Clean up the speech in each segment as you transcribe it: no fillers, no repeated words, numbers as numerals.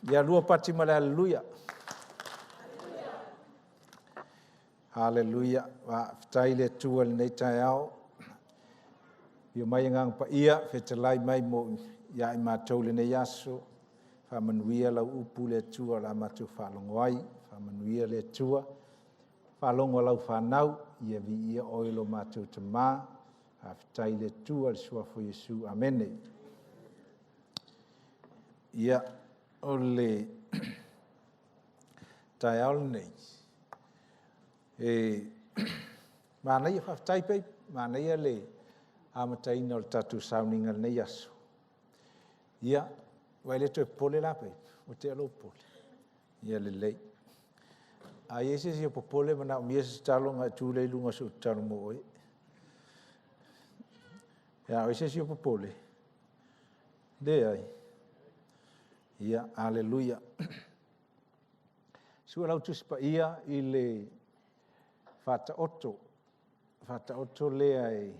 Ya lua pati male haleluya. Haleluya. Wa taile tua nei tai au. Yo mai ngang pa ia fetalai mai mo ya I mātou le nei aso. Fa manuia lau upu le tua la mātou whalongo ai. Fa manuia le tua. Whalongo lau whanau. Ia vi ia oilo mātou te mā. Aftai le tua le suafo Yesu. Amene. Ia ole tai au nei. Mana ia whaftai pei. Mana ia le amataina o le tatu sauninga nei aso. Ia, wai le toe pole la pei. O te alo pole. Ia le lei. A iese si o popole mana o miesa talo nga tūlei lunga su talo mo oi. Ia, o iese si o popole. De ai. Ia, aleluia. Sua lau tuspa ia I le fata oto. Fata oto le ai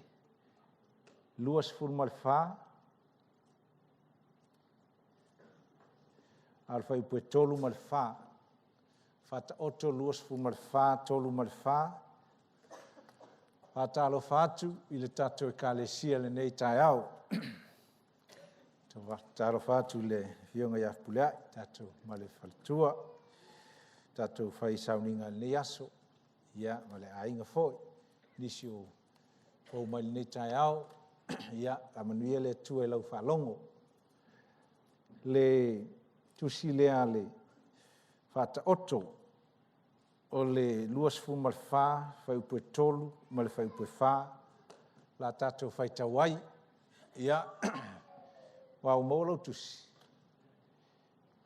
luas fulmal fa. Alfa I pue tolu mal fa. Fata oto luas fulmal fa, tolu mal fa. Fata alo fatu I le tato e kalesia le nei tai au. Talo fatu le fionga ia pulea, tato male faltua, tato fai sauninga nei aso, ia male ainga foi, nisi o fau mai nei tai au, ia a manuia le tua e lau whalongo. Le tusi lea le fata oto, o le luas fu mal fa, fai upue tolu, male fai upue fa, la tato fai tawai, ia wa molo tusi.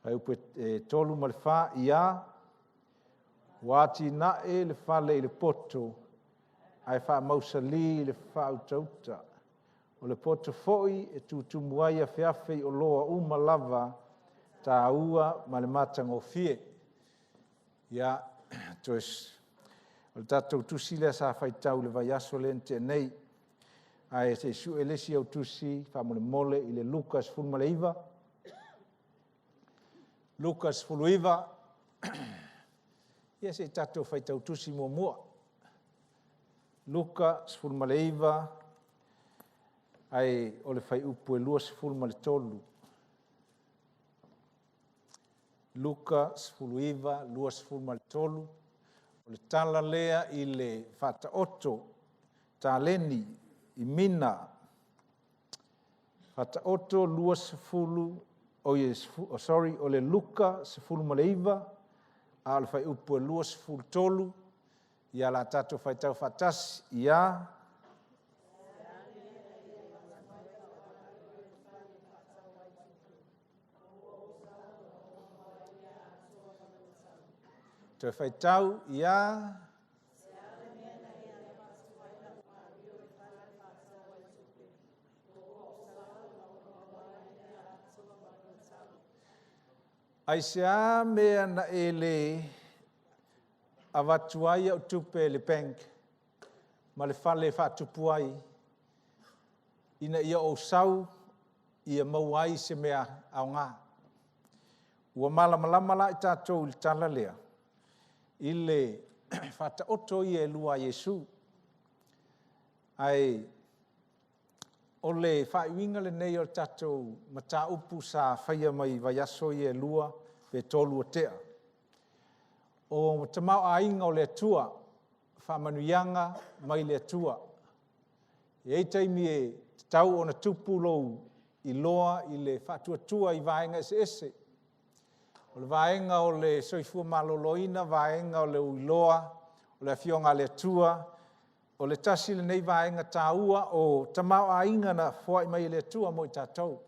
Ai upe tolu mal fa ia wati na e le fale le poto ai fa mausali le fa utauta o le poto foi e tu muai a feafe o loa uma lava ta ua ma le matango fie ia toes o tatou tusi le sa fai tau le vai aso lente nei ai se su elesi au tusi fa mole I le Lucas fulmaleiva Lucas fuluiva ia se tato fai tau tusi mua Lucas fulmaleiva ai o le fai upu e luas fulmale tolu Lucas fuluiva luas fulmale tolu o le tala lea I le fata oto taleni I mina fata oto luas fulu o le Luka se fulu maleiva al fai upu luas fulu tolu ia la tato fai tau fatas ia te fai tau ia ai sea mea na ele avatuai au tupe le bank ma le fale fatupu ai ina ia o sau ia mauai se mea au ngā. Ua malama la I tātou I tala lea I le fata oto I e lua Yesu ai o le whaiwinga le nei o tātou mata upu sa whaia mai vaiaso I e lua pe tolu o tea. O tamau a inga o le tua, whamanuianga mai le tua. E eitaimi e tau o na tupu lou I loa I le whatua tua I vaenga ese. O le vaenga o le soifua maloloina, vaenga o le uiloa, o le fionga le tua, o le tasi le nei vaenga tāua o tamau a inga na fwai mai le tua mo I tātou.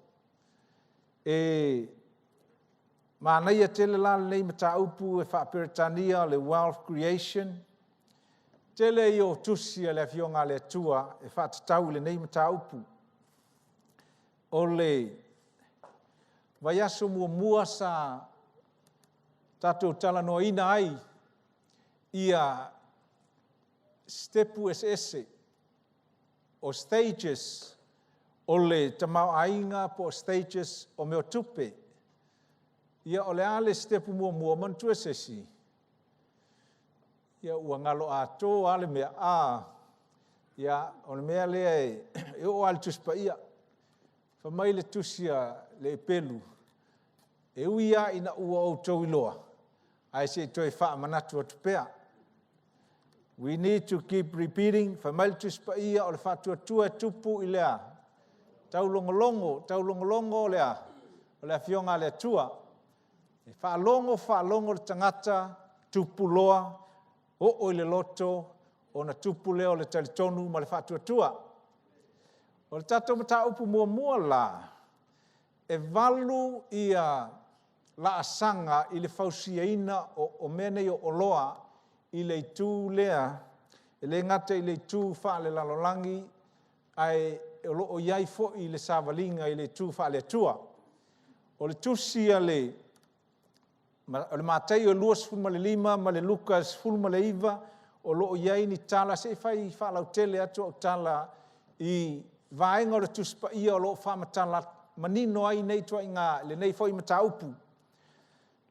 Mānei a tele la nei mata upu e whaperetania le wealth creation. Tele I o tusi a le fionga le tua e whatatau le nei mata upu. O le vaiaso mua sa tātou talanoina ai ia stepu ese o stages, o le tamau ainga po stages o meo tupe. Ia ole ale stepu mua man tu sesi. Ia ua ngalo ato ale mea ia ole mea le e o al tuspa ia. Fa mai le tusia le pelu. E uia ina ua o tauiloa. Ai se toi wha manatu atu pea. We need to keep repeating. Fa mai le tuspa ia ole wha tua tupu ilea. Tau longolongo lea. Ole a fionga lea tua. E wha longo le tangata tupu loa. O le loto. O na tupu leo le talitonu ma le wha tua. O le tatou mata upu mua la. E valu ia la asanga i le fausiaina o mene o loa i le tu lea. E le ngata i le tu wha le lalolangi. Ai o iai fo i le savalinga i le tu wha le tua. O le tusia le Matei o luas fulma le 5 ma le Lukas fulma le 9 o lo iai ni tala se fai fa lau tele atu o tala i vaenga o le tuspa ia o lo fa matala manino ai nei tua inga le nei foi mataupu.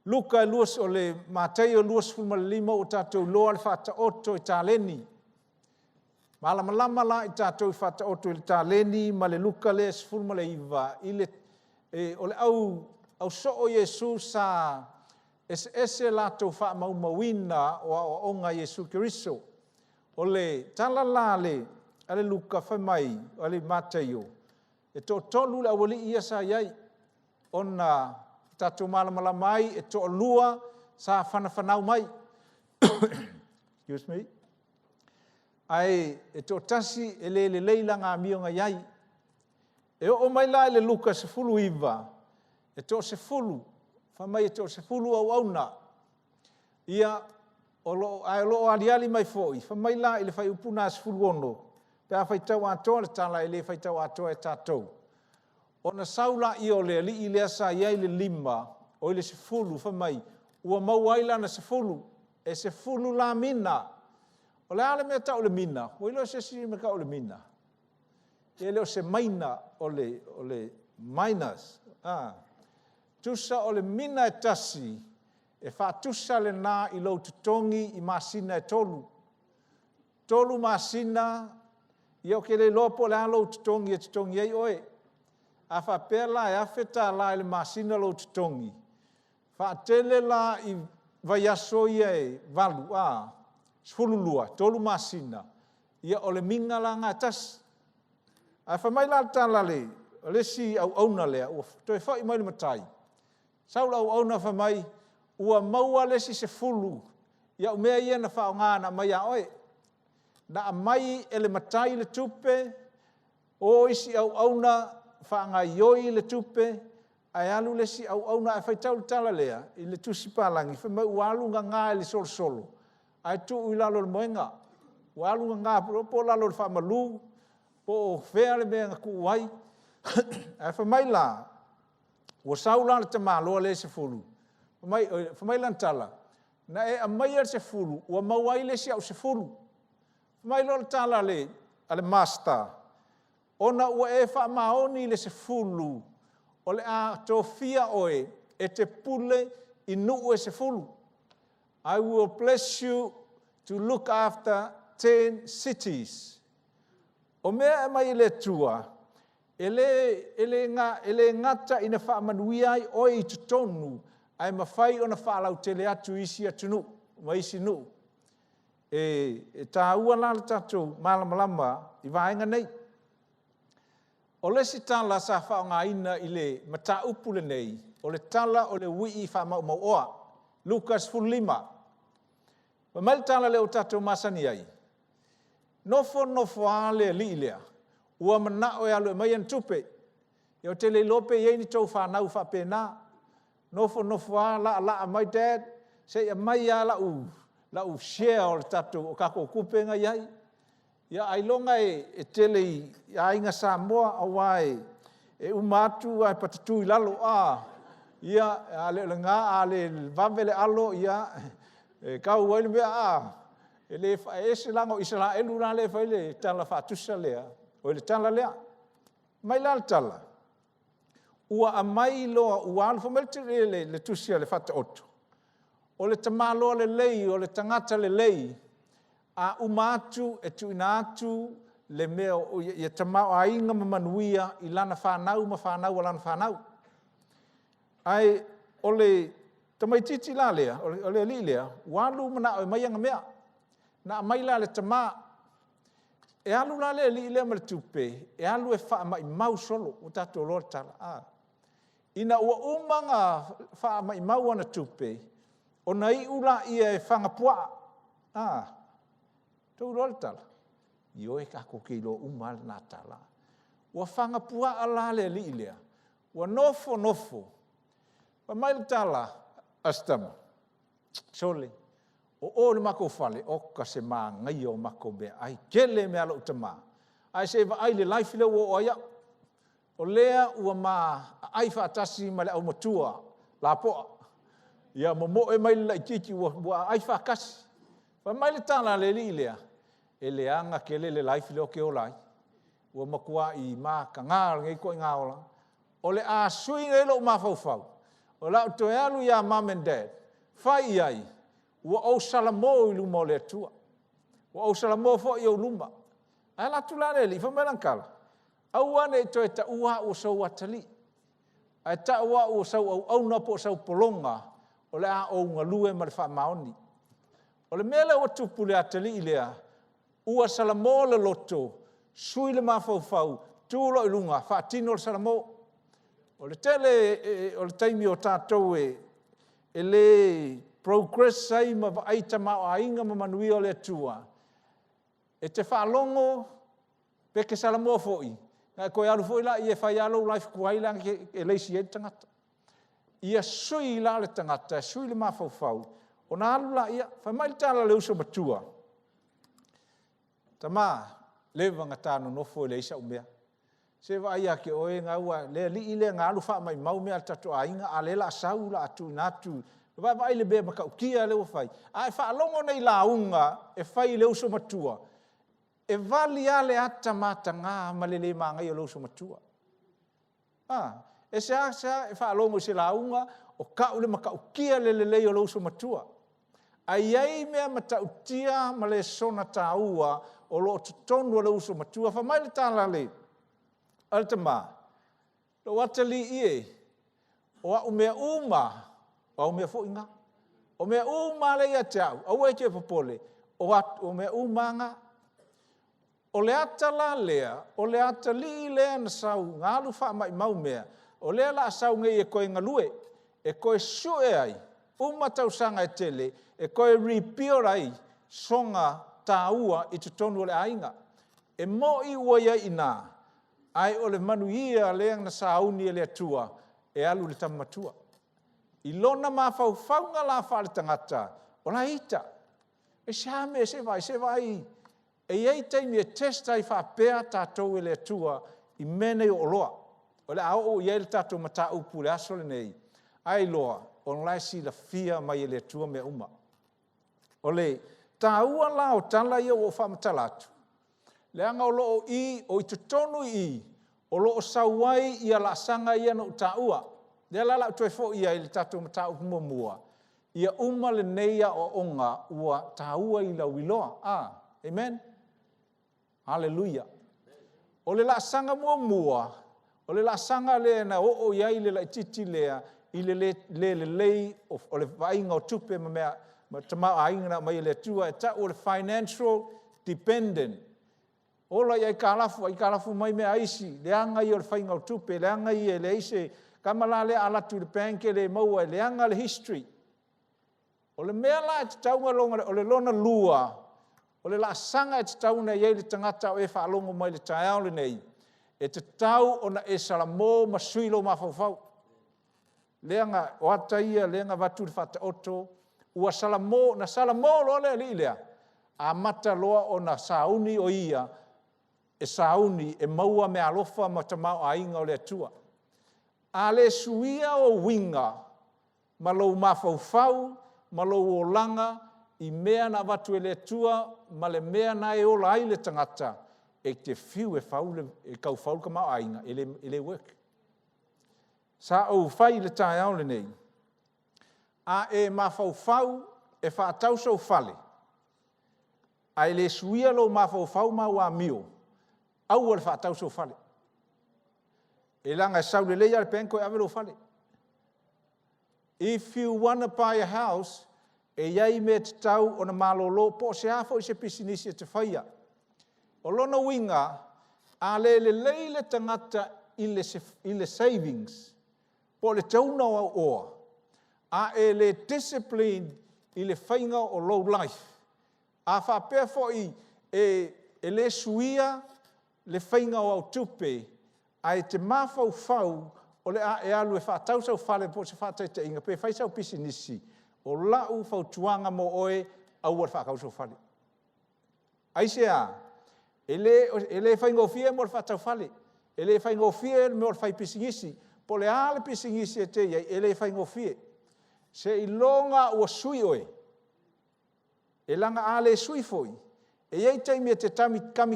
Luka luas o le Matei o luas fulma le 5 o tatou loa le fata oto i taleni. Malama la i tatou fata oto i taleni ma le Luka le fulma le 9 i le o le au so o Yesu sa ese lato wha maumawina o onga Yesu Kiriso. O le talala ale Luka whamai, o le Mateo. E to tolu le awali ia sa iai. Ona tatu malamala mai, e to lua sa whanau mai. Excuse me. Ai, e to tasi e le leila ngā mionga iai. E o mai la le Luka se fulu iwa. E to se fulu. Whamai e to se fulu au auna. Ia, ai lo aliali mai foi. Whamai la i le whai upuna se fulu ono. Pea whai tau atoa le tala i le whai tau atoa e tātou. O na saula i o le li i le asa iai le 5. O i le se fulu whamai. Ua mau aila na se fulu. E se fulu la mina. O le ale mea tau le mina. O ilo se si me ka o le mina. E leo se maina o le minus. Tusa o le mina e tasi, e wha tusa le nā i lau tutongi i masina e tolu. Tolu masina, i au ke le lopo le alo tutongi e tutongi ei oe. A wha pēla e awheta la le masina lau tutongi. Wha tele la i vaiaso i e valu, sfululua, tolu masina. Ia o le minga la ngā tasi. A wha mai la tala le, o le si au auna lea, toi whai mai le matai. Saula au auna whamai, ua maua lesi se fulu, ia umea ia na whao ngāna mai a oe. Na a mai ele matai le tupe, o isi au auna whaanga ioi le tupe, ai alu lesi au auna e whaitau le tala lea, i le tusi palangi, whamai ualunga ngā e le solo. Ai tu ui lalo le moenga, ualunga ngā, po lalo le whamalu, po whea le mea ngaku uai, ai whamai la, ua saula le tamaloa le se fulu. Whamai lan tala. Na e amai al se fulu. Ua mauai le si au se fulu. Whamai lo le tala le ale master. Ona ua e wha maoni le se fulu. O le a tofia oe e te pule i nuu e se fulu. I will bless you to look after 10 cities. O mea e mai le tua. Ele ngata ina whaamanuia ai oi i tutonu, ai mawhai o na whaalau tele atu isi atunu, ma isi nu. E tā ua lala tātou malamalama i vaenga nei. O le si tala sa whaonga ina i le mata upule nei, o le tala o le ui i whaamau mau oa, Lukas 5. Ma mai tala le o tātou masani ai. Nofo ale li lea. Ua mana o e alu e mai an tupe. E o tele lope i eini tau whanau whapena. Nofo a la mai dad. Se ia mai a la u share o le tatu o kako kupenga iai. Ia ailonga e tele i ainga Samoa awai. E umatu ai patatu i lalo Ia ale le ngā ale vavele alo ia. E kau waile mea E le ese lango isala elu na le faile tala fatusa lea. O le tala lea. Mai la tala. ua amai loa ua alu whamelti le tusia le whata oto. O le tamaloa le lei, o le tangata le lei, a umatu e tuina atu le meo ia tamau a inga mamanuia i lana whanau ma whanau a lana whanau. Ai o le tamaititi la lea, o le ali lea, walu mana o mai anga mea, na mai la le tama, e alu la le ali lea ma le tupe, e alu e wha mai mau solo, o tato lor tala. Ina ua umanga wha mai mau ana tupe, o nei ula ia e whangapua. Tau lor tala. Io e kako ki lo umal na tala. Ua whangapua ala le ali lea, ua nofo, pa mai le tala, astama. Sole. O le mako fale, o ka se maa ngai o mako mea. Ai kele mea lo utama. Ai se va ai le life le o aia. O lea ua maa ai whaatasi ma le au matua. La poa. Ia momo e mai le kiki ua ai whaakasi. Pa mai le tala le li lea. E le anga kele le life le o ke o lai. Ua makua i maa ka ngā ngai ko i ngā ola. O le a sui ngai lo maa fau. O la uto e alu ia mom and dad. Whai ai. Ua au salamo i luma o le atua. Ua au salamo fo i au luma. Ai la tula le li, whamelang kala. Au ane i toi ta ua ua sau atali. Ai ta ua ua sau au napo sau polonga. O le a o ngalue ma le wha maoni. O le mele ua tupu le atali i lea. Ua salamo le loto. Sui le mafau, tūlo i lunga, whaatino le salamo. O le tele, o le taimi o tātou e le progress sai ma aita mao a inga ma manui o le atua. E te whaalongo, peke salamo foi. Ngai koe alu foi la, ia whai alo life kuai la e leisi e tangata. Ia sui la le tangata, sui le mafau. O na alu la ia, whai mai tala le uso matua. Tama, lewa ngatano nofo e leisa umea. Se va ia ke oe ngā ua, le li ile ngā alu wha mai mau mea tatu a inga, a le la asau la atu inatu. Vai vai le bea maka ukia leo fai. Ai whaalongo nei la unga e fai leo so matua. E vali ale ata mata ngā malele mangai o leo so matua. E se asa e whaalongo se la unga o ka ule maka ukia le leo leo so matua. Ai ei mea mata utia ma le sona ta ua o lo tutonu leo so matua. Fa mai le tala le. Altama. Lo watali ie. O a umea uma. O mea fo inga. O mea uma le ia teau. Au e ke popole. O mea umanga. O le ata la lea. O le ata li lea na sau. Ngā alu wha mai mau mea. O lea la sau ngai e koe ngalue. E koe sue ai. Uma tau sanga e tele. E koe repeal ai. Songa tāua i tutonu o le ainga. E mo i ua ia ina. Ai o le manuia lea na sauni e le atua. E alu le tamatua. I lona mawhauwhaunga la whale tangata, o la ita. E shame, se vai. E ei teimi e testa i whapea tātou e le atua i mene o loa. O le ao o iei le tātou mata upu le asole nei. Ai loa, o lai si la fia mai e le atua me uma. O le, tāua la o tala ia o whamatalatu. Le anga o loo i, o i tutonu i, o loo sauai i ala sanga ia no tāua. Lea lala utoi fo ia ili tatu matau mua. Ia uma le neia o onga ua taua i la wiloa. Amen? Hallelujah. O le la sanga mua. O le la sanga lea na o ia ili la ititi lea ili le o le vainga o tupe ma mea ma tamau ainga na mai le tua e ta o le financial dependent. Ola ia i kalafu mai mea aisi. Leanga i o le vainga o tupe, leanga i e le aise kamala le alatu le penke le maua le anga le history. O le mea la e te taunga longa o le lona lua. O le la sanga e te tauna i le tangata o e whaalongo mai le taiao le nei. E te tau o na e salamo ma suilo ma fau. Leanga o ataia, leanga watu le whata oto. Ua salamo, na salamo lo le li lea. A mata loa o na sauni o ia. E sauni e maua me alofa ma tamau a inga o le atua. A le suia o winga, ma lou mafau, ma lou o langa, i mea na watu e le tua, ma le mea na e ola ai le tangata, e te fiu e kau fau ka maa ainga, e le work. Sa o fai le tai au le nei. A e mawhauwhau e whaatau sau fale. Ai le suia lo mawhauwhau ma wa mio. Au le whaatau sau fale. E langa e sau le leia le penko e avelo fale. If you want to buy a house, e iai me te tau o na malolo po se hafo i se pisinisi e te whaia. O lona winga, a le leile tangata i le savings, po le tauna o oa. A e le discipline i le whainga o low life. A whapea fo i e le suia le whainga o au tupe, a e te mawhau whau o le a e alu e whaatau sau whale po se whaatai te inga, pe whaisau pisinisi, o lau whautuanga mo oe au ar whaakau sau whale. Aise a, e le whainga o fia mo le whaatau whale, e le whainga o fia mo le whai pisinisi, po le ale pisinisi e te iai, e le whainga o fia. Se i longa ua sui oe, e langa ale sui foi, e iei taimi e te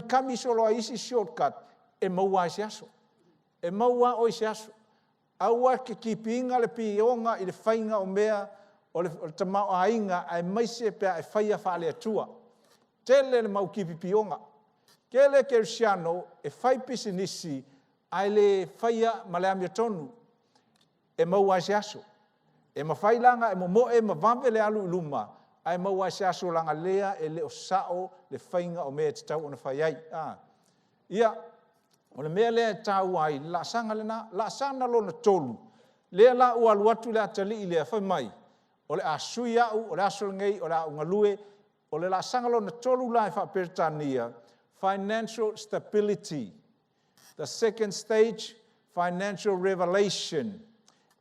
kami solo a isi shortcut, e maua se aso. E maua o se aso. Aua ke kipinga le pionga i le whainga o mea, o le tamau a inga, ai maise pea e whaia whaale atua. Tele le mau kipi pionga. Kele Kersiano, e whai pisinisi, ai le whaia maleamia tonu, e maua se aso. E mawhai langa, e momoe, ma vampe le alu iluma, ai maua se aso langa lea, e le o sao, le whainga o mea te tau o na whaiai. Ia, o le mea lea tau ai, la sanga lena, la sanga lo na tolu. Lea la ua luatu lea tali i lea whai mai. O le a sui au, o le aso ngei, o le a ungalue, o le la sanga lo na tolu la e whapertania, financial stability. The second stage, financial revelation.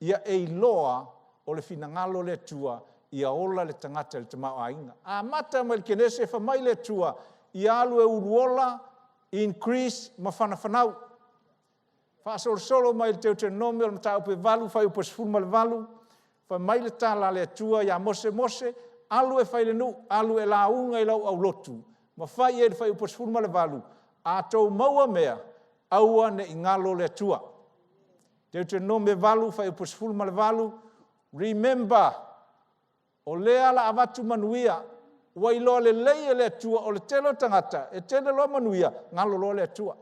Ia e loa, o le finangalo le tua, ia ola le tangata le tamau ainga. A mata mai kenese fa mai le tua, ia alu e uruola, increase ma whanau. Fa solo mai le Deuteronomio, le matau pe valu, fai upo sifurma le valu, fa mai le tala le tua, ia mose, alu e fai le nu, alu e launga i lau au lotu, ma fai e fai upo sifurma le valu, a tau maua mea, aua ne ingalo le tua. Deuteronomio valu, fai upo sifurma le valu, remember, o lea la avatu manuia, wailoa le leia le tua o le telo tangata, e tele loa manuia, ngalo loa le tua.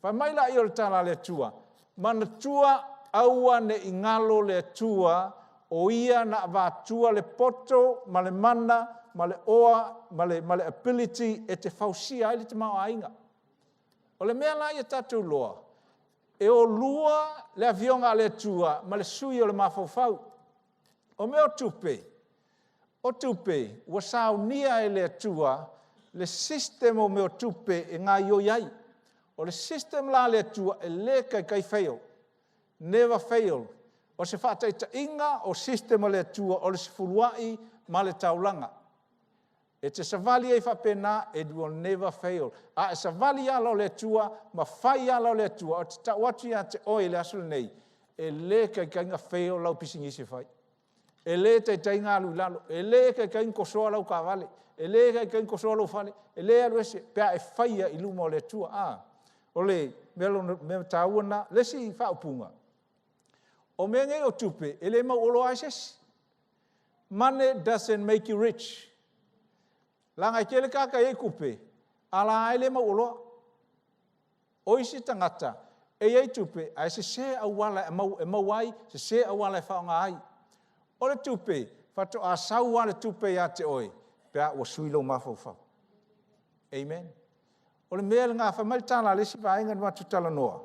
Fa mai la i o le tala le tua, mana tua aua ne ingalo le tua, o ia na avatua le poto, ma le mana, ma le oa, ma le ability, e te fausia ai le te mao ainga. O le mea la i a tatu loa, e o lua le avionga le tua, ma le sui o le mafaufau. O mea o tupe, ua saunia e le tua, le sistem o mea tupe e ngā ioiai. O le system la le tua e le kai fail. Never fail. O se whataita inga o system o le tua o le sifuruai ma le taulanga. E te savali e whapena, it will never fail. A e savali ala le tua, ma whai ala le tua, o te tawatu ia te oi le asul nei, e le kai inga fail lau pisingisi whai. E le te tainga alu lalo, e le kai inko soa lau ka vale, e le kai inko soa lau fale, e le alu ese, pea e whaia i luma o le tua. O le me tauana, lesi whaupunga. O mea ngai o tupe, e le mau olo aises. Money doesn't make you rich. Langa i kele kaka e kupe, ala ai le mau olo. Oisi tangata, e ei tupe, ai se awala e mauai, se awala e whaonga ai. O le tupe, whato a saua le tupe ia te oi, pea ua suilo mawhauwhau. Amen. O le mea ngā whamaritana lesi whainga nua tutala noa.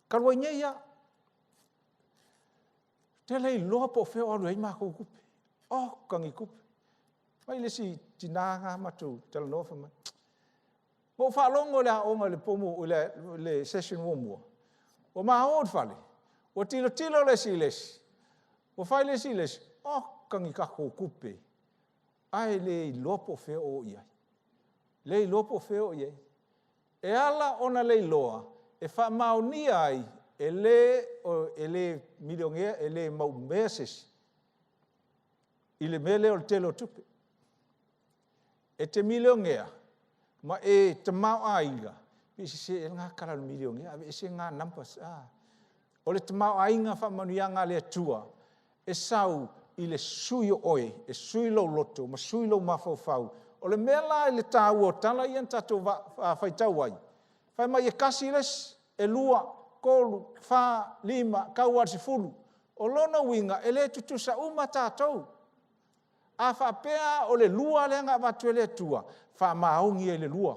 Karua ngeia, te lei loa po wheo alu hei mako kupe. Kangi kupe. Mai lesi tinanga matu tala noa whamai. Mo whalongo le haonga le pomo o le session womua. O maa hood whale. O tilo lesi. O whai lesi. Kangi kako kupe. Ai le loa po wheo o iai. Lei lopo feo ye. E ala ona lei loa, e wha maoni ai, e le miliongia, e le mau meses, i le mele o le telo tupe. E te miliongia, ma e te mau ainga, pisi se e ngā kala miliongia, e se ngā nampas, O le tamau ainga whamanuianga le atua, e sau i le sui o oe, e sui lau loto, ma sui lau mawhauwhau. O le mea la i le tāu o tala ian tatou whaitau ai. Whai mai e kasi les, e lua, kolu, wha, lima, kauar se fulu. O lona winga, e le tutusa uma tātou. A whapea o le lua le anga watu e le atua, wha maongi e le lua.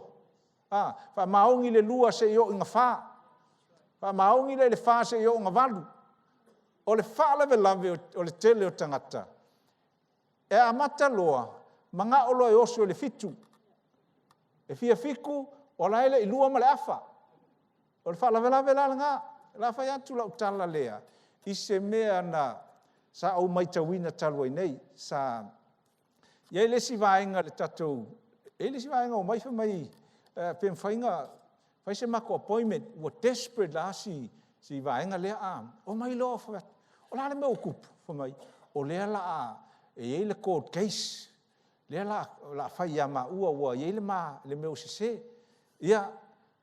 Wha maongi le lua se i o inga wha. Wha maongi le wha se i o inga walu. O le wha lave lave o le tele o tangata. E amata loa, manga olo e osu e le fitu. E fia fiku, o la ele i lua ma le afa. O le wha lave lave la nga, la wha yatu la utala lea. I se mea na sa au maitawina talua nei, sa ia le si vaenga le tatou, e le si vaenga o mai fa mai, pen whainga, whai se mako appointment, ua desperate la si vaenga lea a, o mai loa whawat, o la le mea okupu, fa mai, o lea la a, e le court case, lea la whai a ma ua, e le ma, le mea usese, ia,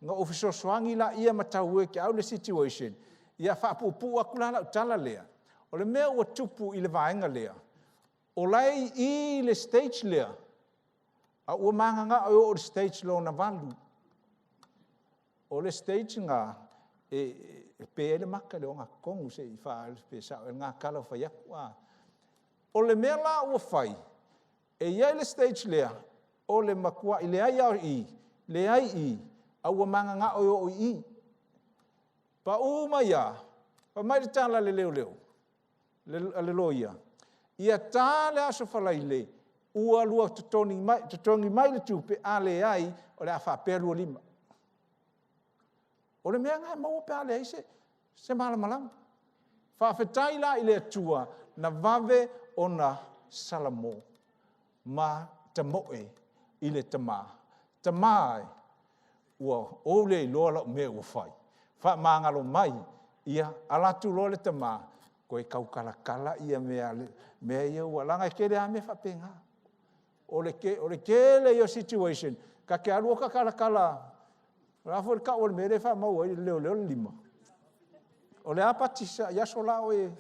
nga ofiso soangi la ia matau e ke au le situation, ia whaapupu a kula la utala lea, o le mea ua tupu i le vaenga lea, o lai i le stage lea, a ua manganga o le stage lo na valu. O le stage nga, e pe ele maka le o ngā kongu se i wha pe sao, e ngā kala whai aku a. O le mea la ua whai, e iai le stage lea, o le makua i le ai au i, le ai i, a ua manganga o i. Pa uma ia, pa mai le tala le leo leo, le loia. Ia tā le aso whalai le, ua lua tutongi mai le tupe a le ai, o le a whapea lua lima. O le mea ngai maua pe a le ai se malamalam. Whawhetai la i le atua, na vave o na salamo, ma tamoe i le tamā. Tamāe, ua o le loa lau mea ua whai. Wha māngalo mai, ia alatu loa le tamā, koe kaukalakala ia mea ia ua langa ke le ame whapenga. O le kele your situation, ka ke arua ka kalakala, rafo le ka o le mere wha maua i leo lima. O le apatisa, yaso la o e.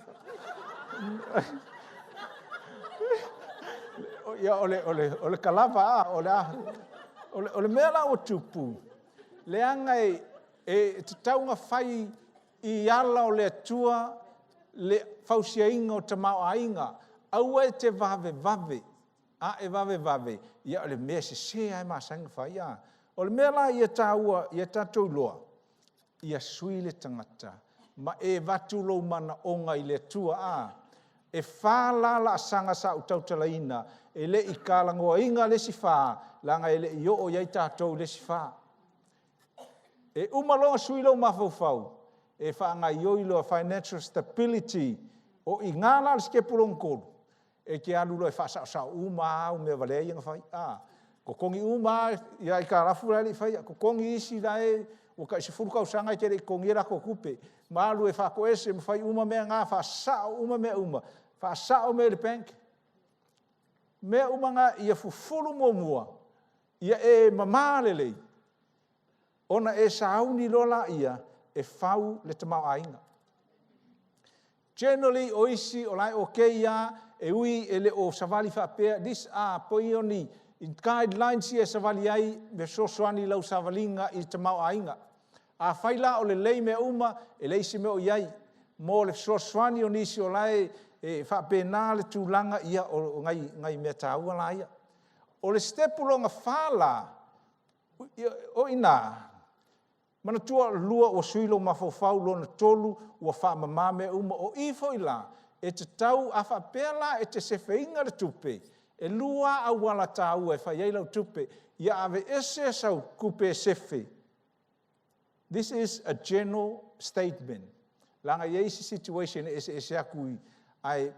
O le kalava a, o le mea la o tupu. Le anga e te taunga whai i ala o le atua, le fausia inga o tamau ainga, aua e te vave, e vave, ia o le mea se ai masanga whai a. O le mea la ia tātou loa, ia sui le tangata, ma e vatu lou mana onga i le atua a, e whālala asanga sa utautalaina, e le i kālangoa inga le si whā, langa e le i o iai tātou le si whā. E umalonga sui lou mawhauwhau, e whaanga ioilo a financial stability, o i ngāna le skepulong kōru, e ke alulo e whasao uma mea valea inga whai, ko kongi uma, ia i ka rafu rai whai, ko kongi isi rai, o ka isi furukau sanga i kere i kongi rako kupe, maalu e whako ese, mwhai uma mea ngā, whasao uma mea uma, whasao mea le penke. Mea uma ngā, ia fufuru mua, ia e mamalelei, ona e sauni lola ia, e whau le tamau ainga. Generally, o isi, o lai o keia, e ui e le o savali whapea, these are poioni, in guidelines ia savali ai, me sosoani lau savalinga i tamau ainga. A whaila o le lei mea uma, e leisi mea o iai, mo le sosoani o nisi o lai, e whapena le tūlanga ia o ngai mea tāua la ia. O le stepulonga whala, o ina, mana tua lua o suilo mawhauwhau lona tolu ua whaamamame uma o ifo ila e te tau a whapela e te sewheinga le tupe e lua a wala tāua e whaieilau tupe ia ave ese sau kupe sefe. This is a general statement. Langa yeisi situation ese akui ai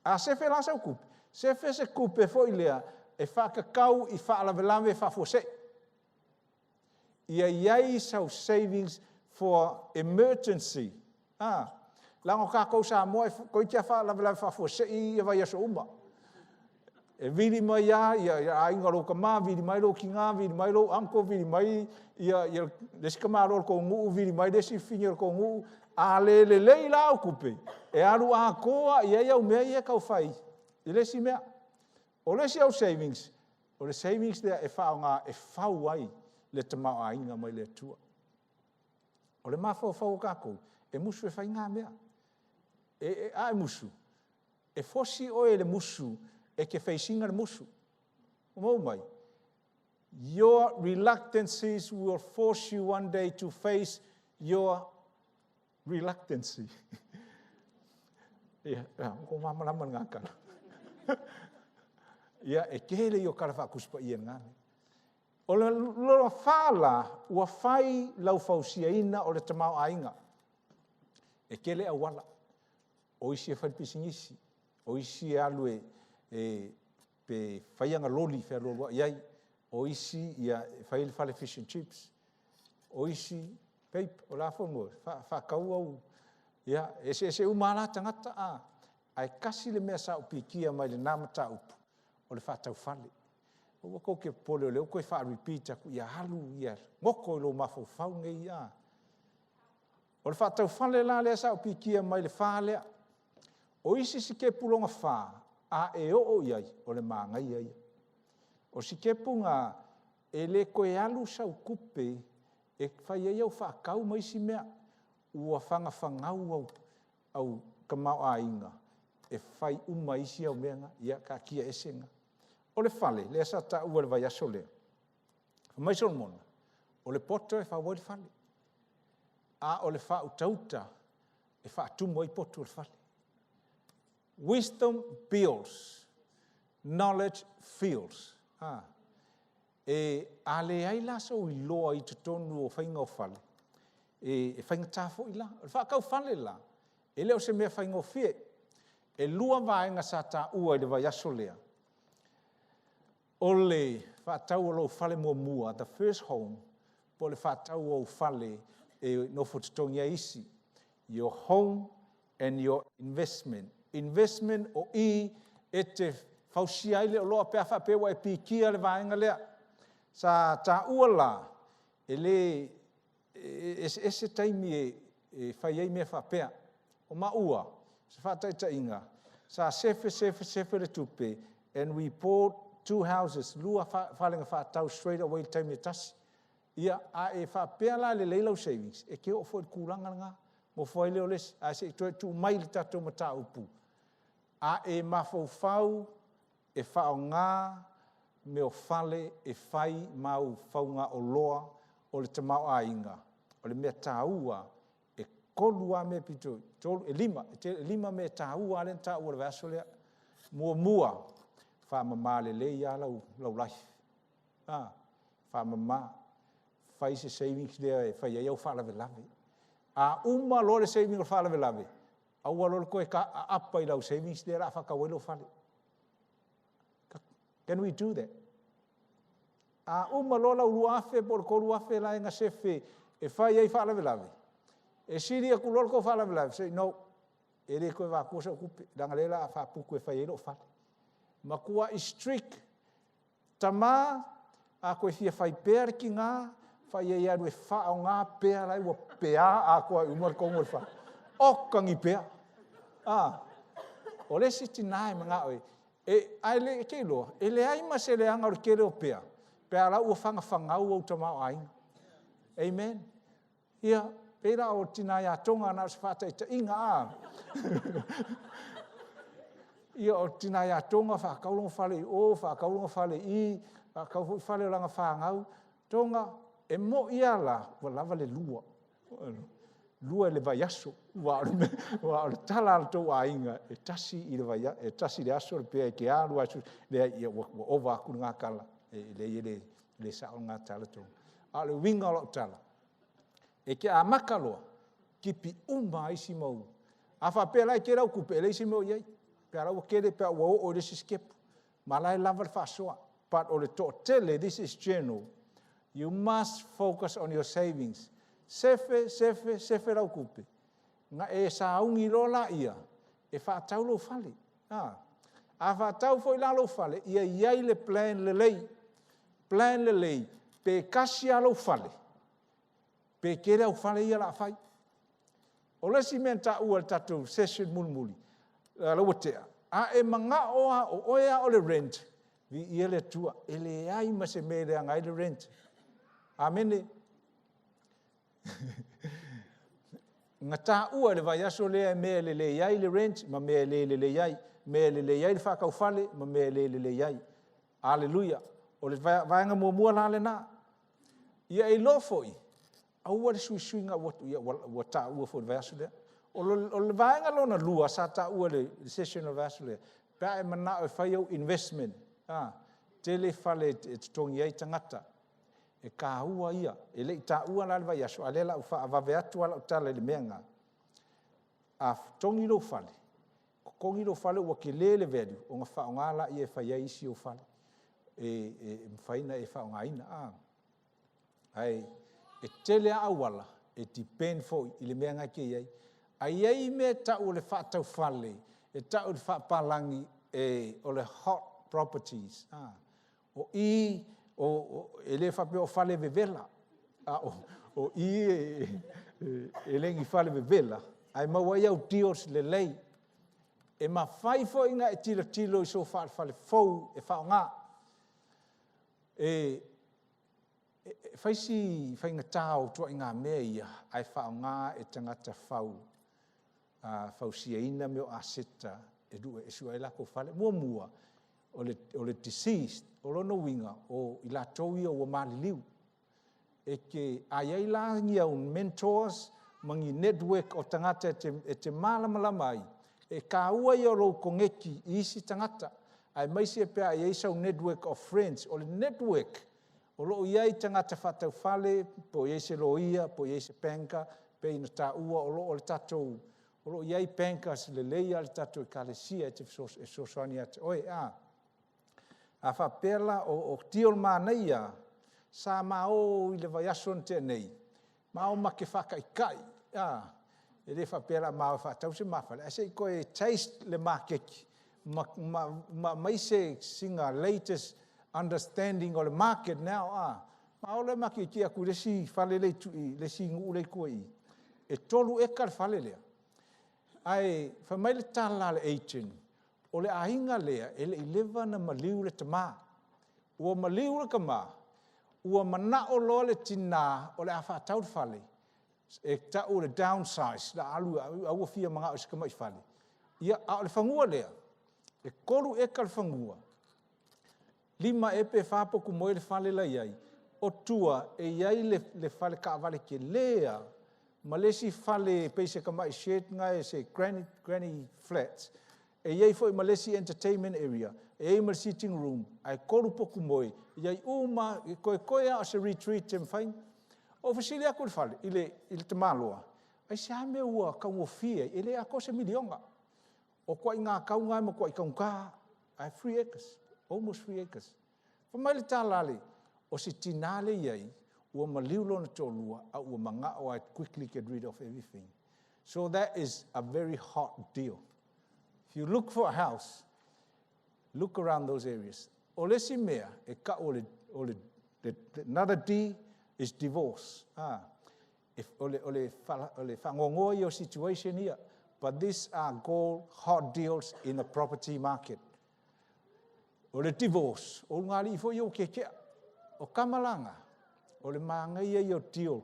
a sefe la sau kupe. Sefe se kupe fo ilea e whakakau i whaalavelame whafuose. Ia iai sau savings for emergency. Lango kākou sa moe, koi kia whaalavelame whafuose i vai aso uma. E viri mai ia ainga roka mā, viri mai ro ki ngā, viri mai ro anko, viri mai ia lesi ka mā ro ko nguu, viri mai lesi whinya ro ko nguu, A le la o kupe. E alu a koa ia o mea ia kau fai. I le si mea. O le si au savings. O le savings dea e whao ngā e whau ai le tamau a inga mai le tua. O le mawhau whau kako. E musu e whai ngā mea. E musu. E fosi o e le musu e ke whaisinga le musu. O mau mai. Your reluctances will force you one day to face your reluctancy. Ia, ko mamalaman ngā kala. Ia, e kele i o kala whakuspa ia ngāne. O le loa whala, ua whai lau whausia ina o le tamau ainga. E kele a wala. O isi e whalipisingisi. O isi e alu pe whaianga loli whea lolua iai. O isi ia whaile whale fish and chips. O isi peip, o la whanua, whakau au. Ia, e se umala tangata a. Ai kasi le mea sa upikia mai le namata upu. O le whatau whale. O wako ke pole o leo koe wha repeat aku ia halu ia. Ngoko i lo mawhau nge ia. O le whatau whale la lea sa upikia mai le whalea. O isi si ke pulonga wha. A e o iai o le maangai ia. O si ke punga e le koe alu sau kupe e whai ai au whaakau mai si mea. Ua whanga whangau au kamau a inga. E whai uma isi au meanga ia ka kia esenga. O le whale, le asa ta ua le vai aso lea. Mai solomona, o le poto e whaua le whale. A o le wha utauta e wha atumo i poto le whale. Wisdom builds, knowledge fills. E ale ai lasa o i loa i tutonu o whainga o whale. E whainga tāfo i la. O whaakau whale la. E leo se mea whainga o fie. E lua vaenga sa tā ua i le vai aso lea. O le whaatau o lo whale mua, the first home, po le whaatau o whale e no fututongia isi. Your home and your investment. Investment o i e te whausia ile o loa pea whapewa e pikia le vaenga lea. Sa tā ua la, e le ese taimi e whai ei mea whapea. O maua, sa whataita inga. Sa sefe le tupe, and we bought 2 houses, lua whalenga whaatau straight away taimi e tasi. Ia a e whapea la le leilau savings, e ke o fo i kūranga ngā, mo fo i leo les, a se tu mai li tato mata upu. A e mawhau e whao ngā, me o whale e whai mau whaunga o loa o le tamau a inga. O le mea tāua e kolua me pito, e lima me tāua alen tāua le vaso lea. Mua, wha mama le le ia lau life. Wha mama, whai se savings lea e whai au whalave lave. A uma lo le savings o whalave lave. Aua lo le koe ka apa i lau savings lea ra whakawelo whale. Can we do that? A uma lola uluafe por ko uluafe la nga sefe e fai ai fala velave. E siria ku lol ko fala velave. Say no. Ele ko va ko so ku danga lela fa pu ko fai lo fa. Ma kua strict tama a ko fia fai per ki nga fai ai adu fa o nga per ai wo pea a ko umor ko ngor fa. O kangi pea. O le siti nai manga oi. E ai le ke lo, e le ai ma se le anga o kere o pea. Pea la ua whangau au tamau ainga. Amen. Ia, pera o tina ia tonga na se whata ita inga a. Ia o tina ia tonga whakaulunga whale i o, whakaulunga whale i, whakaulunga whale o langa whangau. Tonga, e mo ia la, wa lava le lua. Lua le vai aso, wa o le tala al tau a inga, e tasi i le vai aso, e tasi le aso le pea ke a lua aso, le wa ova aku ngā kala, le sao ngā tala tau. A le winga o tala. E ke a makaloa, kipi uma isi mau. A whapea lai ke rau kupe, le isi mau iei. Pea rau kere pea ua o le siskepu. Ma lai lava le whasoa. But o le to tele, this is general. You must focus on your savings. Sefe rau kupe. Nga e saungi rola ia. E whaatau lo whale. A whaatau foi la lo whale. Ia iai le plan le lei. Plan le lei. Pe kasi a lo whale. Pe kere au whale ia la whai. O le si mea ta ua tatou session mulmuli. La watea. A e manga oa o oea o le rent. Vi ia le tua. E le ai ma se mea le angai le rent. Amene. Nga ta ua le vai aso lea mea le iai le rent. Ma mea le iai. Mea le iai le whakau fale. Ma mea le iai. Aleluia. O le vaenga mua la le na. Ia e lofoi. Aua le sui nga wa ta ua fo le vai aso lea. O le vaenga lona lua sa ta ua le session of vasule. Pea e mana o whai au investment. Tele fale e tongi ai tangata. E ka ua ia. E le ta ua la le vai aso. A lela ufa a vave atu ala utala le meanga. A tongi lo fale. Kongi lo fale ua ke le value. O nga wha o ngala i e whai ai isi o fale. E mwhaina e wha o ngaina. Ai, e tele a awala. E depend fo i le meanga ke iai. Ai ai me tau le whaatau whale, e tau le whaapalangi o le hot properties. O e le whapeo whale vevela. O e lengi whale vevela. Ai maua iau deals le lei. E ma whai fo inga e tilo i so whale fau e whao ngā. Whai ngā tāo tua i ngā mea ia, ai whao ngā e tangata whau. Fausia ina meo aseta e dua e sua ela ko fale mua o le deceased o lono winga o ila toia o maliliu e ke ai la ngia un mentors mangi network o tangata e te malama mai e ka ua i o lo kongeki isi tangata ai mai se pe ai sa network of friends o le network o lo iai tangata fatau fale po ye se loia po ye se penka pe ina ta ua o lo le tatou o iai penkas le leia le tatu e kalesia te sosani ate. Oi, a whapela o tiol māneia, sa mao i le vaiason te nei, mao make whaka i kai. E le whapela mao whatau se mawhale. A se koe taste le makeki, mai se singa latest understanding o le market now. Mao le makeki aku le si whale le tui, le si ngu le koe i. E tolu e kar whale lea. Ai, whamai le tala le 18, o le ahinga lea, e le 11 na maliu le tamā. Ua maliu le kamā, ua mana o loa le tina, o le awhatau le whale. E tau le downsize, la alu, aua fia mga o sikamai whale. Ia, a le whangua lea, e koru eka le whangua. Lima epe whapoku moe le whale la iai, o tua e iai le whale ka avale ke lea, ma le si fale peise ka mai shed ngai se granny flats e iai foi ma le si entertainment area e iai ma sitting room ai koru poku moi iai uma koe a se retreat tem fine o fasili aku le fale ile te maloa ai se ame ua kaungofia ile ako se milionga o koi ngā kaunga ma koi kaunga ai 3 acres almost 3 acres fa mai le talale o se tinale iai ua maliu lona tolua a ua mangao I quickly get rid of everything. So that is a very hot deal. If you look for a house, look around those areas. O le si mea, e ka another D is divorce. If o le whangongoa your situation here, but these are gold hot deals in the property market. O le divorce, o ngali ifo yo kekea, o kamalanga, o le maanga ia i o tio.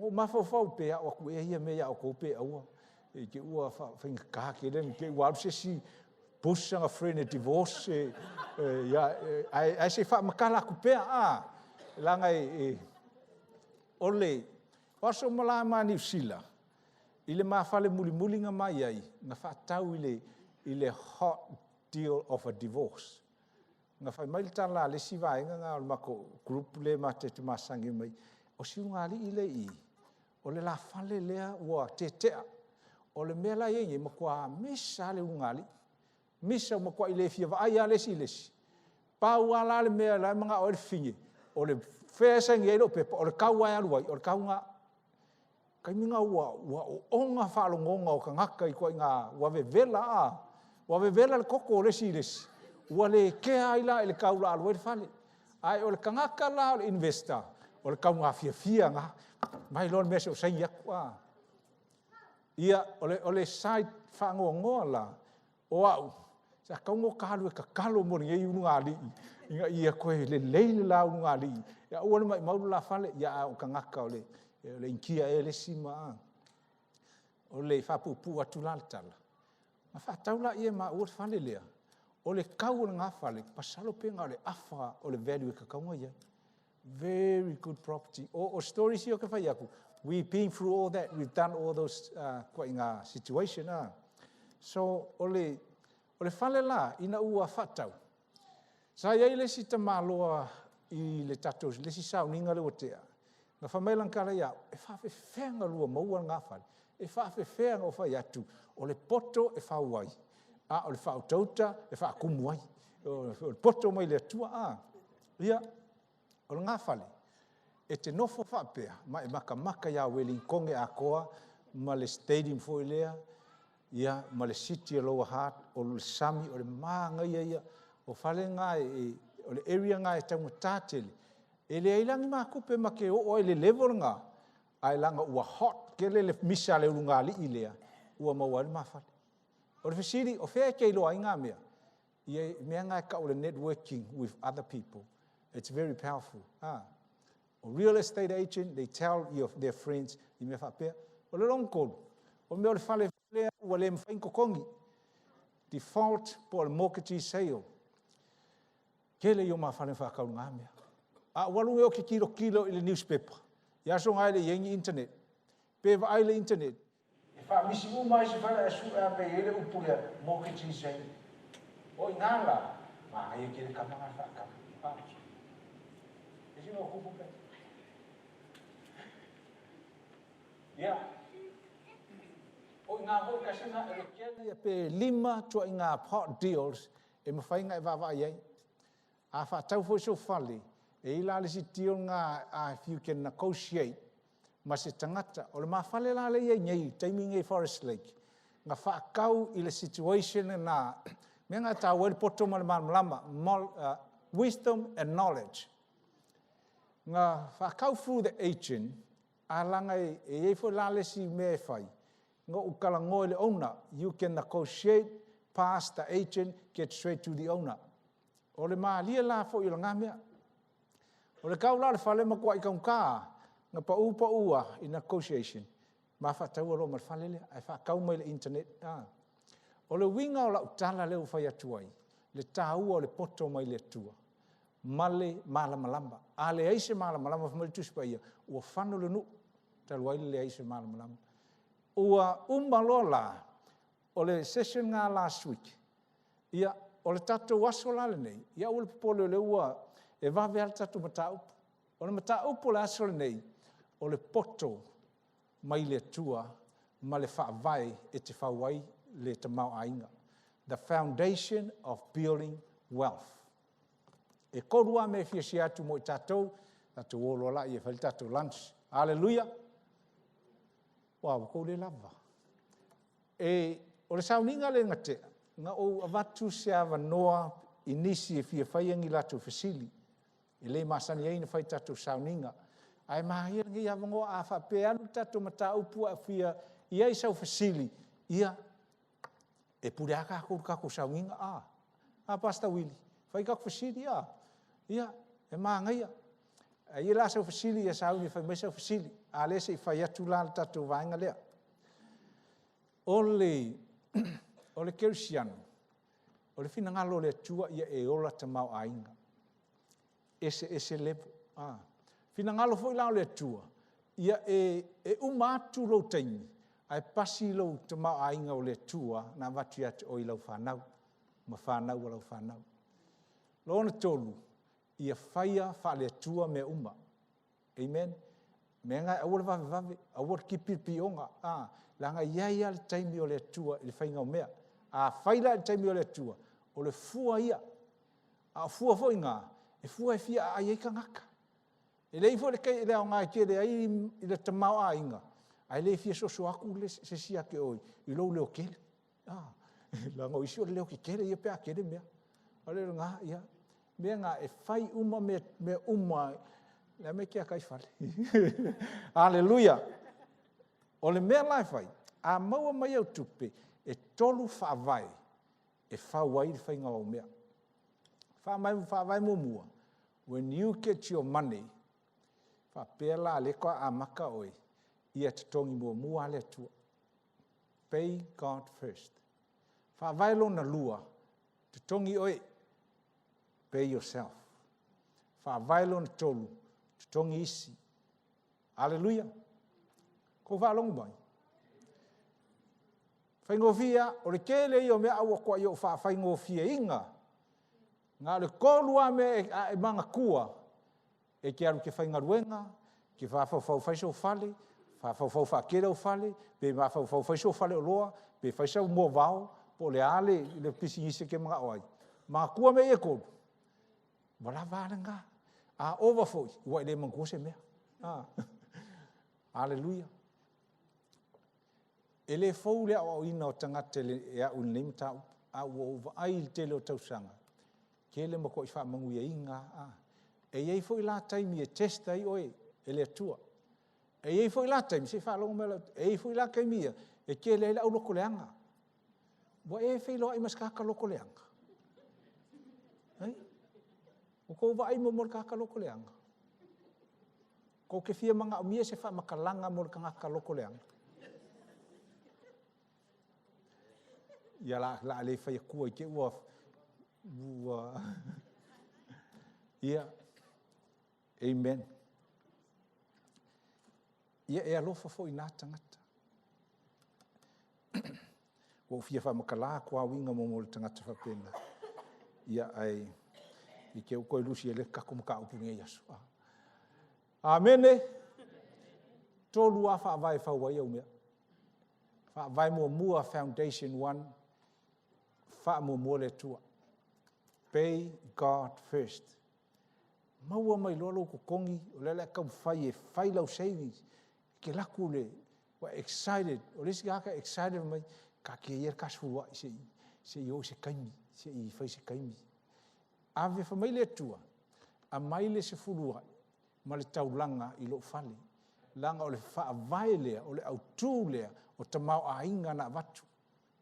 O mawhawhau pēa o ku e hia mea o kou pēa ua. E ke ua whainga kāke rem, ke ua se si busanga frene divorce. Ai se wha makala ku pēa. Langa ole, waso mala ma New Zealand. I le mawhale muli nga mai ai, nga whaatau i le hot deal of a divorce. Nga whai mai tala le si vaenga ngā o mako group le ma te masangi mai. O si ungali i le i. O le la whale lea ua te tea. O le mea la iengi ma kua misa le ungali. Misa ma kua i le fia va ai a lesi lesi. Pau ala le mea la mga o le fingi. O le whesa ngi eiro pepa. O le kau ai aluai. O le kau ngā. Kai minga ua o onga whalongonga o ka ngaka i kua i ngā wavevela a. Wavevela le koko o lesi lesi. Ua le kea ai la ele kau la alua le whale. Ai o le kangaka la o le investor. O le kau ngā fia ngā. Mai lor mese o saingi aku. Ia, ole side whangoa la, o au, sa kaungo kalu e ka kalo mo ngai ununga li, inga ia koe le leile la ununga li, ia ua mai maulu la fale, ia o ka ngaka ole inkia e le sima, ole whapupu atu laltala. Ma whataula ia ma ua fale lea, ole kau ole ngā fale, pasalo penga ole afa ole value e ka kaunga ia. Very good property. O story si o ka whai aku. We've been through all that. We've done all those quite in our situation. So, ole whale la, ina ua whatau. Sa iei le si ta maloa i le tatou, le si sauninga le o tea. Nga whamailang kara iau, e whawhewhenga lua maua ngā whale. E whawhewhenga o whai atu. Ole poto e whauai. Ole whautauta e whakumuai. Ole poto mai le atua. Ia, ole ngā whale. E te nofo whapea, ma e maka ia Wellingkonge a koa, ma le stadium foi lea, ia, ma le city of Lower Hutt, o le sami, o le maanga ia, o whale ngā o le area ngā e taunga tātele. E le ailangi mā kupe ma ke o le level ngā, ai langa ua hot, ke le misa le urunga li i lea, ua maua le mawhale. O le whesiri, o whea kei loa i ngā mea, ia mea ngā ka o le networking with other people. It's very powerful. A real estate agent, they tell their friends, i mea whapea, o le longkolu, o mea o le whale whalea, ua le mwhainko kongi, default po le mortgage sale. Kele i o mā whale whakau ngā mea. Walunge o ke kilo i le newspaper. Ia so ngai le yengi internet. Peva ai le internet. E wha misi umai se whale a su a pe ele upulea mortgage sale. O i ngā la, ma ai e kele kamanga whakau. E si no kupu pe. Ia. O ngā hoi kasina e le kele pe 5 tua i ngā pot deals e mawhainga e wawa iei. A whatau fo so whale, e ila le si tio ngā if you can negotiate ma se tangata. O le mā whale la le iei nei, taiming e Forest Lake. Ngā whaakau i le situation e nā, mea ngā tā wale poto ma le malama, wisdom and knowledge. Ngā whaakau through the agent, a langa e ei fo la le si me whai. Ngā ukala ngoi le owner, you can negotiate past the agent, get straight to the owner. O le maalia la fo i la ngā mea. O le kau la le whale ma kua i kaun kā, ngā pa ua i negotiation. Ma whatau alo ma le whale lea, ai whakau mai le internet. O le winga o la utala leo whai atuai, le tāua o le poto mai le atua. Male malamalamba. A le aise malamalamba whamari tuspa ia, ua whanu le nu, taluai le aise malamalamba. Ua umaloa la, o le session ngā last week, ia o le tatou aso lale nei, ia ua le popole o le ua, e vawe ala tatou mataupu. O le mataupu le aso le nei, o le poto mai le atua, ma le whaavai e te whauai le te mau ainga. The foundation of building wealth. E korua me fia si atu mo i tatou olo la i e whali tatou lunch. Hallelujah. Wow, kou le lava. E o le sauninga le ngate, nga o avatu se ava noa inisi e fia whaiangi latu fasili. E le masani eina whai tatou sauninga. Ai mahia ngi avango a whape anu tatou mata upu a fia ia i sau fasili. Ia e pure aka kako sauninga a. A pasta wili. Whai kako fasili a. Ia, e māngaia. Ia la sau fasili ia sauni whai mai sau fasili. A lese i whai atu la tatou vaenga lea. O le kerisiano, o le finangalo le atua ia e ola ta mau ainga. Ese lepo. Finangalo foi lao le atua, ia e umatu lo taimi, ai pasi lo ta mau ainga o le atua na vatu atu o i lau whanau, ma whanau o lau whanau. Lo na tolu, ia whaia wha le atua me uma. Amen. Me ngai awar vave, awar kipipi onga. Langa ia le taimi o le atua i le whainga o mea. A whaila le taimi o le atua, o le fua ia. A fua foi ngā, e fua e fia a iei ka ngaka. E lei fua le kei leo ngā ke le ai i le tamau a inga. Ai lei fia soso aku le se sia ke oi, i lou leo kele. Langa o isi o le leo ke kele, ia pea kele mea. O le ngā, ia. Mea ngā e whai uma me uma, le me kia kai whale. Hallelujah. O le mea lai whai, a maua mai au tupe, e tolu whaavai, e whauai whainga o mea. Whaavai mua. When you get your money, whapela le koa a maka oi, ia te tongi mua le tua. Pay God first. Whaavai lo na lua, te tongi oi, pay yourself. Whaavai lo na tolu, te tongi isi. Hallelujah. Ko whaalongu mai. Whaingofia, o le kele i o mea awa kwa i o whaingofia inga. Ngā le kolua me e manga kua, e ke aru ke whaingaruenga, ke whawhau whaisau whale, whawhau whakera o whale, pe whawhau whaisau whale o loa, pe whaisau mua vau, po le ale le pisi ise ke mga oai. Mga kua me e kolu. Wala vāna ngā. A overfoi, ua ele mangkose mea. Hallelujah. Ele fau le au ina o tangata e au nimi tau, a ua uva ai te leo tausanga. Ke le mako i wha mangu ia inga. E iei fo i la taimi e testa i oe, e le atua. E iei fo i la taimi, se wha longa mela, e iei fo i la kaimia, e ke le au loko leanga. Wa e fei loa i maskaka loko leanga. O kou wa ai mo mor kaka loko leanga. Ko ke fia manga o mia se wha makalanga mor kangaka loko leanga. Ia la le whai kua i ke ua ia amen. Ia e alofa fo i nā tangata. Wa fia wha makala kua winga mo le tangata whapena. Ia ai i ke uko i lusi e le kako maka upunga i asu. Amene. Tolu a wha wai au mea. Wha mua Foundation 1. Wha mua le tua. Pay God first. Maua mai lolo ko kongi, o lele kau whai lau savings. Ke laku le, wa excited, o lesi kaka excited mai, ka ke ier kasfua se i o se kaimi, se i whai se kaimi. Avia wha mai le tua, a mai le se furua, ma le taulanga i lo whale. Langa o le whaavai lea, o le autu lea, o tamau a inga na watu,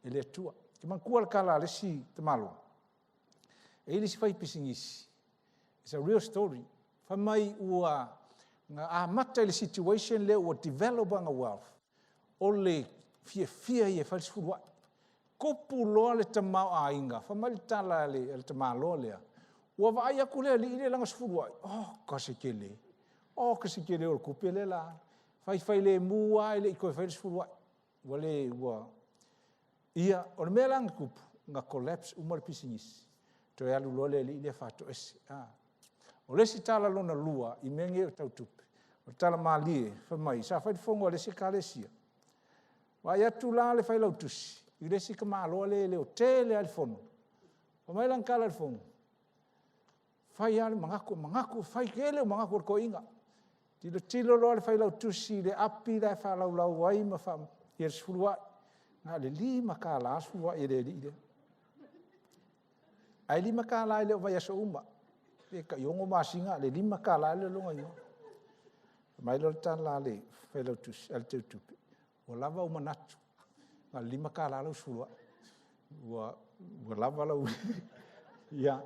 e le tua. Ke man kua kala le si te malo. E ili si whai pisingisi. It's a real story. Wha mai ua a mata le situation le ua develop anga wealth. O le fia i e whai si furua. Kopu loa le tamau a inga. Wha mai le tala le tamau loa lea. Ua vai aku lea le ile langa si furua. Oh, kasi kele. Oh, kasi kele o le kupe le la. Whai le mua le i koe whai si furua. Ua le ua. Ia, o le mea langa kupu. Nga collapse umar pisingisi. To e alu lole li le fato esi. O lesi tala lona lua i menge o tautupe. O tala malie, whamai, sa whai fongo a lesi ka lesia. Wa ia tu la le whai lau tusi. I lesi ka maa loa le o tele ali fono. Whamai lang kala ali fongo. Whai ali mangako, whai kele o mangako ko inga. Tilo loa le whai lau tusi, le api le wha lau wai ma wha i er sfurua. Nga le lima ka la sfurua i le li le. Ai lima ka lai le vai aso uma. E ka yongo masinga le lima ka lai le longa yo. Mai lo tan la le felo tus al te tupe. O lava uma natu. Nga lima ka lai lo sulua. Wa lava lo. Ya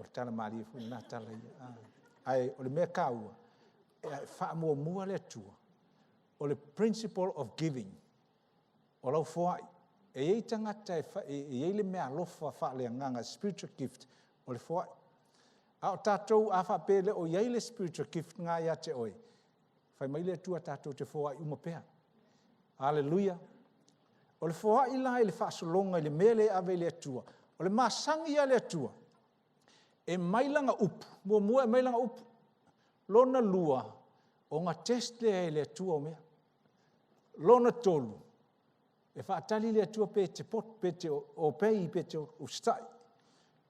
o tana mari fu na tala ya. Ai o le me ka ua. Fa mua le tua. O le principle of giving. O lo foai. E ei tangata e ei le mea lofa wha le nganga spiritual gift o le foai. A o tātou a wha pele o iei le spiritual gift ngā ia te oi. Whai mai le tua tātou te foai umapea. Hallelujah. O le foai la i le whaasolonga i le mele ave le tua. O le masangi a le tua. E mailanga upu. Mua e mailanga upu. Lona lua o ngā test le le tua o mea. Lona tolu. E whaatali le atua pe te pot, pe te o pei, pe te o stai.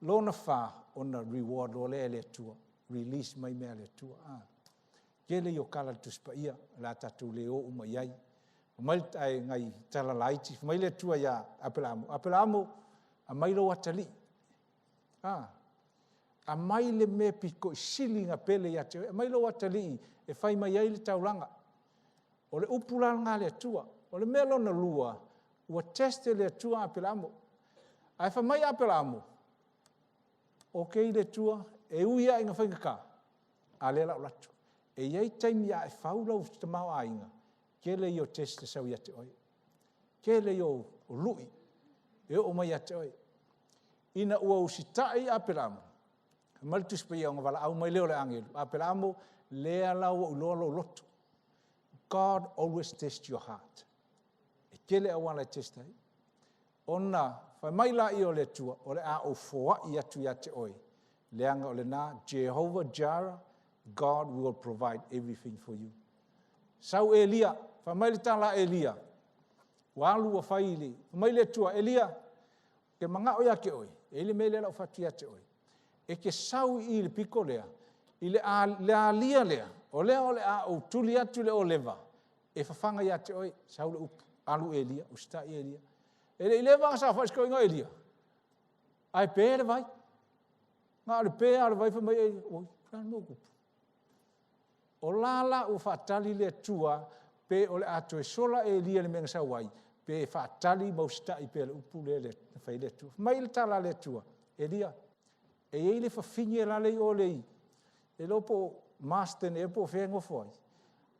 Lona wha o na reward o le atua. Release mai mea le atua. Kele i o kala tuspa ia, la tatu le o uma iai. Mai tai ngai tala laiti, mai le atua ia apelamo. Apelamo, a mai lo atali. A mai le me piko sili nga pele ia te, a mai lo atali, e whai mai iai le tauranga. O le upulanga le atua. o le mea lona lua, ua teste le tua apelamo. Ai whamai apelamo, o kei le tua, e uia inga whaingaka, a le lau latu. E iei taimi a e whaulau te mau a inga, ke le o teste sau ia te oi. Ke le o lui, e o mai a te oi. Ina ua usitai apelamo, malitus pe ia ngā wala au mai leo le angelu, apelamo lea lau o lolo lotu. God always tests your heart. E kele awala testai. Ona, whai mai la i o le tua, o le a o foa i atu ia te oi. Leanga o le nā, Jehovah Jireh, God will provide everything for you. Sau Elia, whai mai le tala Elia, walu wa whai ili, whai mai le tua, Elia, ke manga o ia ke oi, e le mele lau whatu ia te oi. E ke sau i le piko lea, i le a lia lea, o le a o tuli atu le o leva, e whawhanga ia te oi, sau le upu, alu Elia, usta i Elia. E le leva sa whaisko inga Elia. Ai pēre vai. Ngā le pēre vai whamai Elia. Oi, prana mo kupu. O lala o whaatali le tua, pe o le ato e sola Elia le menga sa wai, pe whaatali mausta i pe le upu le whai le tua. Mai le tala le tua, Elia. E ei le whawhingi e lalei o lei. E lopo master ne po whengo foi.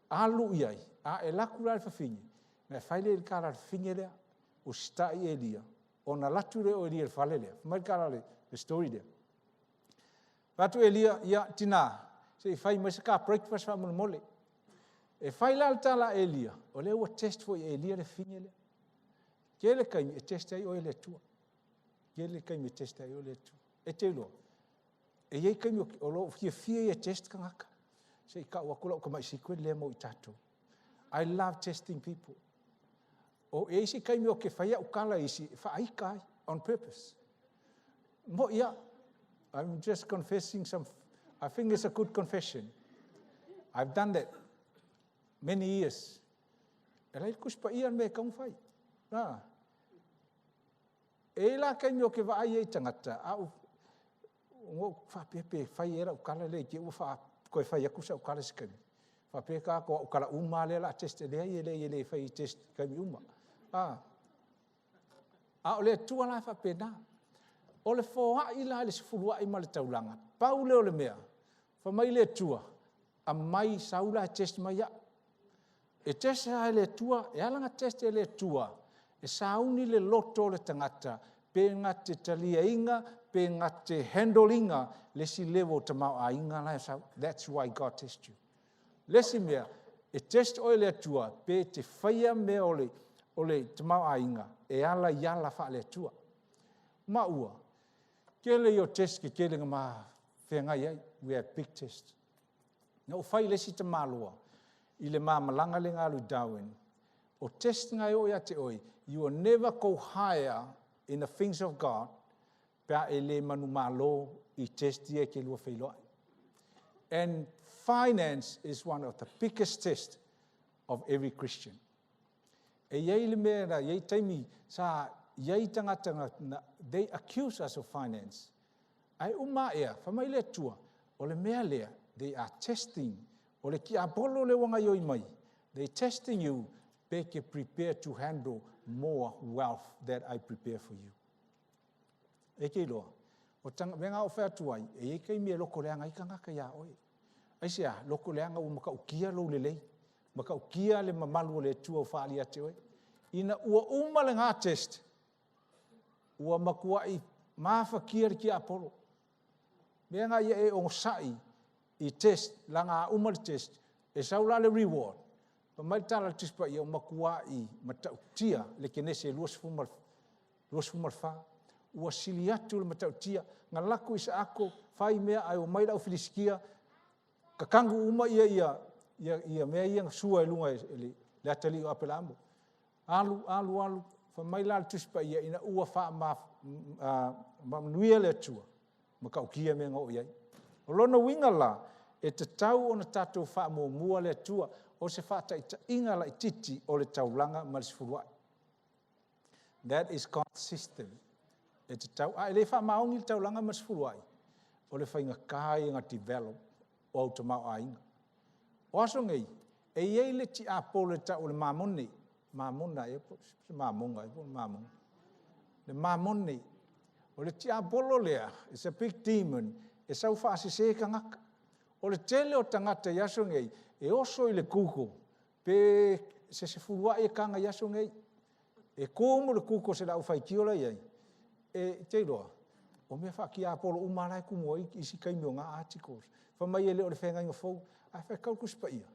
Alu iai, a e laku la le whawhingi. Me whai le kara le whingi lea, o stai Elia. O na latu le o Elia le whale lea. Mai kara le story lea. Watu Elia, ia tina, se i whai maisa ka breakfast wha mole mole. E whai la le tala Elia, o le ua test foi Elia le whingi lea. Ke le kaimi e test ai o le tua. Ke le kaimi e test ai o le tua. E te uloa. E iei kaimi o lo fia e test ka ngaka. Se i ka wakula o ka mai sikwe le mo i tatou. I love testing people. O e isi kaimi o ke whaia ukala isi, whaaika ai, on purpose. Mo ia, I'm just confessing some, I think it's a good confession. I've done that many years. E lai kuspa ia me kaung whai. E la kaimi o ke waai e tangata, au, ngo whapepe whai era ukala le, ke ua koe whai akusa ukala sikami. Whapeka ko ukala uma le la teste lea i le whai test kami uma. O le tua la whapena. O le whoa i la le sifurua i ma le taulanga. Pau leo le mea. Whamai le tua. A mai saula test mai ya. E test le tua, e alanga test le tua. E sauni le loto le tangata. Pe ngate talia inga, pe ngate handlinga, le si levo tamau a inga la sau. That's why God tests you. Lesi mea, e test o le tua, pe te whaia mea o le tamau a inga, e ala iala wha le tua. Ma ua, ke le o test ke le ngama whengai ai, we have big test. Nga o whai lesi te malua, i le malanga le ngalu Darwin, o test ngai o ia te oi, you will never go higher in the things of God, pea e le manu malo i testia ke lua whailoai. And finance is one of the biggest tests of every Christian. E iei le mea, iei taimi, sa iei tangata, they accuse us of finance. Ai uma ea, whamai le tua, o le mea lea, they are testing, o le ki apolo le wanga ioi mai, they testing you, beke prepare to handle more wealth that I prepare for you. E kei loa, o tanga, venga o whea tuai, e kei mea loko leanga ika ngaka ia oi. Aisia, loko leanga o maka ukia lo lelei, maka ukia le mamalu le tua o whaali ate oi. Ina ua uma le ngā test, ua makua i maafa kia ki apolo. Mea ngā ia e o sai i test, la ngā uma le test, e saula le reward. Pa mai tala tispa i o makua i matautia le kenese luas fumal wha. Ua sili atu le matautia, ngā laku isa ako, whai mea ai o mai lau filiskia, ka kangu uma ia mea ia sua e lunga le atali o apelamo. Alu, fa mai la tuspa ia ina ua wha ma nuia le atua, ma ka ukia mea ngau iai. O lona winga la, e te tau o na tatou wha mua le atua, o se wha ta inga la i titi o le taulanga ma le sifuruai. That is God's system. E te tau, le wha maongi le taulanga ma le sifuruai, o le whainga kai inga develop, o au tamau a inga. O aso ngei, e iei le ti apolo le tau le mamone, mamona e po mamonga e po mamon le mamoni o le tia bolo lea it's a big demon e sau fa se kanga o le tele o tangata yaso ngei e oso i le kuko pe se fulua e kanga yaso ngei e komo le kuko se la ufai kiola ia e te roa o me fa ki a polo umara ku mo i si kai nga articles fa mai ele o le fenga nga fo a fa kau ku spa ia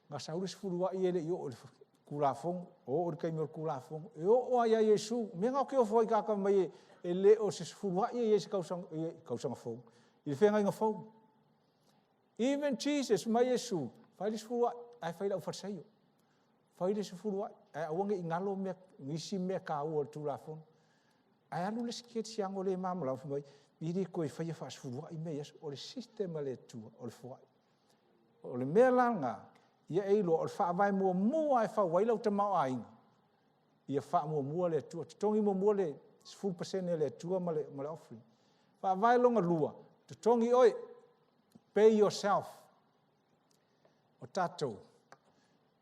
nga saurus fulua i ele yo o le kulafong o le kai mo kulafong e o ia Yesu me nga ke o foi ka mai e le o se fulua i Yesu kausanga fo i fenga nga fo even Jesus mai Yesu fa le fulua ai fa le farsaio fa le fulua ai awanga ingalo me ngisi me ka o tulafong ai anu le skit siang o le mamala fa mai iri ko fa ia fa fulua i me Yesu o le sistema le tu o le foi o le melanga ia e lo o fa vai mo ai fa wai lo te mau ai ia fa mo le tu tongi mo le 4% le tu ma le offering fa vai longa lua tongi oi pay yourself o tato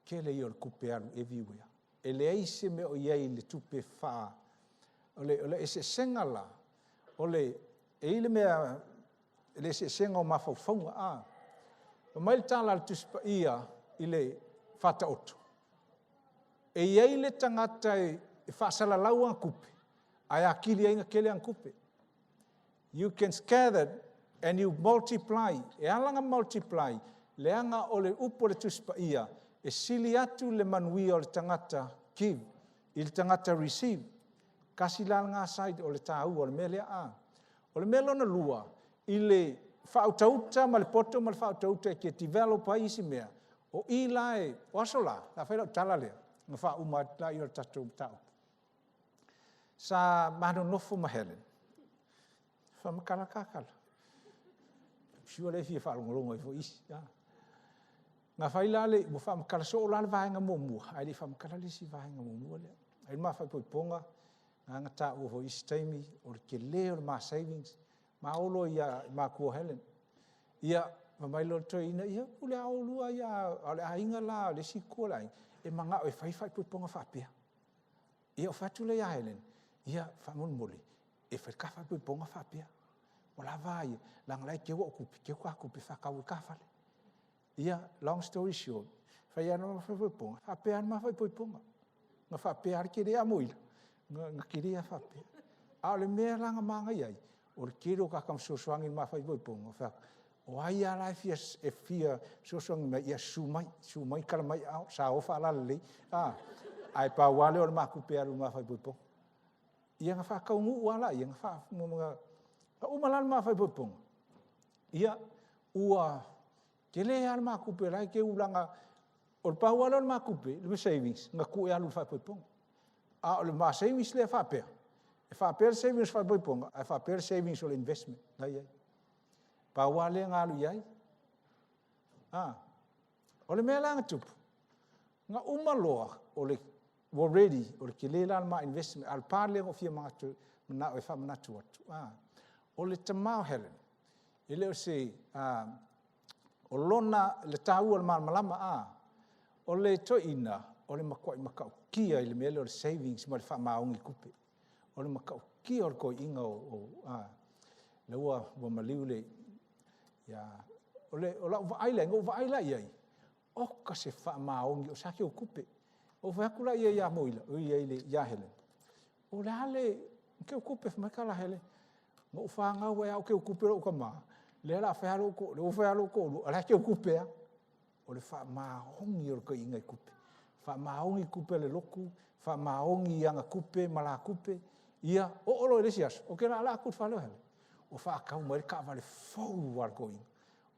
ke le io kupearu everywhere ele ise me o ia le tupe fa ole ese sengala ole ele me ele se senga o mafafonga o mai tala tu ia ile fata oto e ia le tangata e fa sala laua kupe ai akili ainga kele an kupe you can scatter and you multiply e alanga multiply leanga ole upo le tuspa ia e sili atu le manui o le tangata give il tangata receive kasi langa side o le tau o le mele o le melo na lua ile fautauta ma le poto ma le fautauta ke develop ai si mea o ilai wasola la fa tala le nga fa uma la i o tatu tau sa mano nofo ma helen fa makala kakala sio le fi fa longo fo is ya nga fa ilale mo fa makala so la va nga momu ai le fa makala le si va nga momu le ai ma fa ponga nga ta o fo is taimi o ke le o ma savings ma olo ia ma ko helen ia ma mai lo to ina ia ule au lua ia ale ainga la le si ko lai e manga o fai ponga fa pia ia o fatu le ia helen ia fa mon moli e fa ka fa ponga fa pia ola vai lang lai ke o ku pe fa ka ka fa ia long story short fa ia no fa ponga fa pia ma fa ponga nga fa pia ke le amoila nga ke le fa pia ale me langa manga ia o ke ro ka kam so swangi ma fa ponga fa o ai ala fia so me ia sumai kala mai sa o fa la le ai pa wale o ma ku pe alu ma fa ponga ia nga fa ka ngu wala ia nga fa mo nga o malal ma fa ponga ia ua ke le al ma ku pe lai ke ulanga o pa wala ma ku pe le savings nga ku e alu fa ponga o ma savings le fa pe savings fa ponga fa pe savings o investment na ia pa wale ngalu iai o le mea langa tupu nga umaloa o le already o le kelela ma investment al parle o fia matu na o fa manatu atu o le tamau helen ele o se o lona le tau al malama o le toina o le makoi makau kia ile mele o le savings ma le fa maungi kupe o le makau kia o ko inga o le wa maliule ya o la vai la ia o ka se fa maungi o sa ke o kupe o fa kula ia moila o ia ile ia hele o la le ke o kupe fa kala hele mo fa nga wa o ke o kupe o ka ma le la fa lo ko le fa lo ko ala ke o kupe o le fa maungi o ko inga kupe fa maungi kupe le loku fa maungi anga kupe mala kupe ia o lo le sias o ke la ku fa lo hele o fa ka mo ka vale fou war going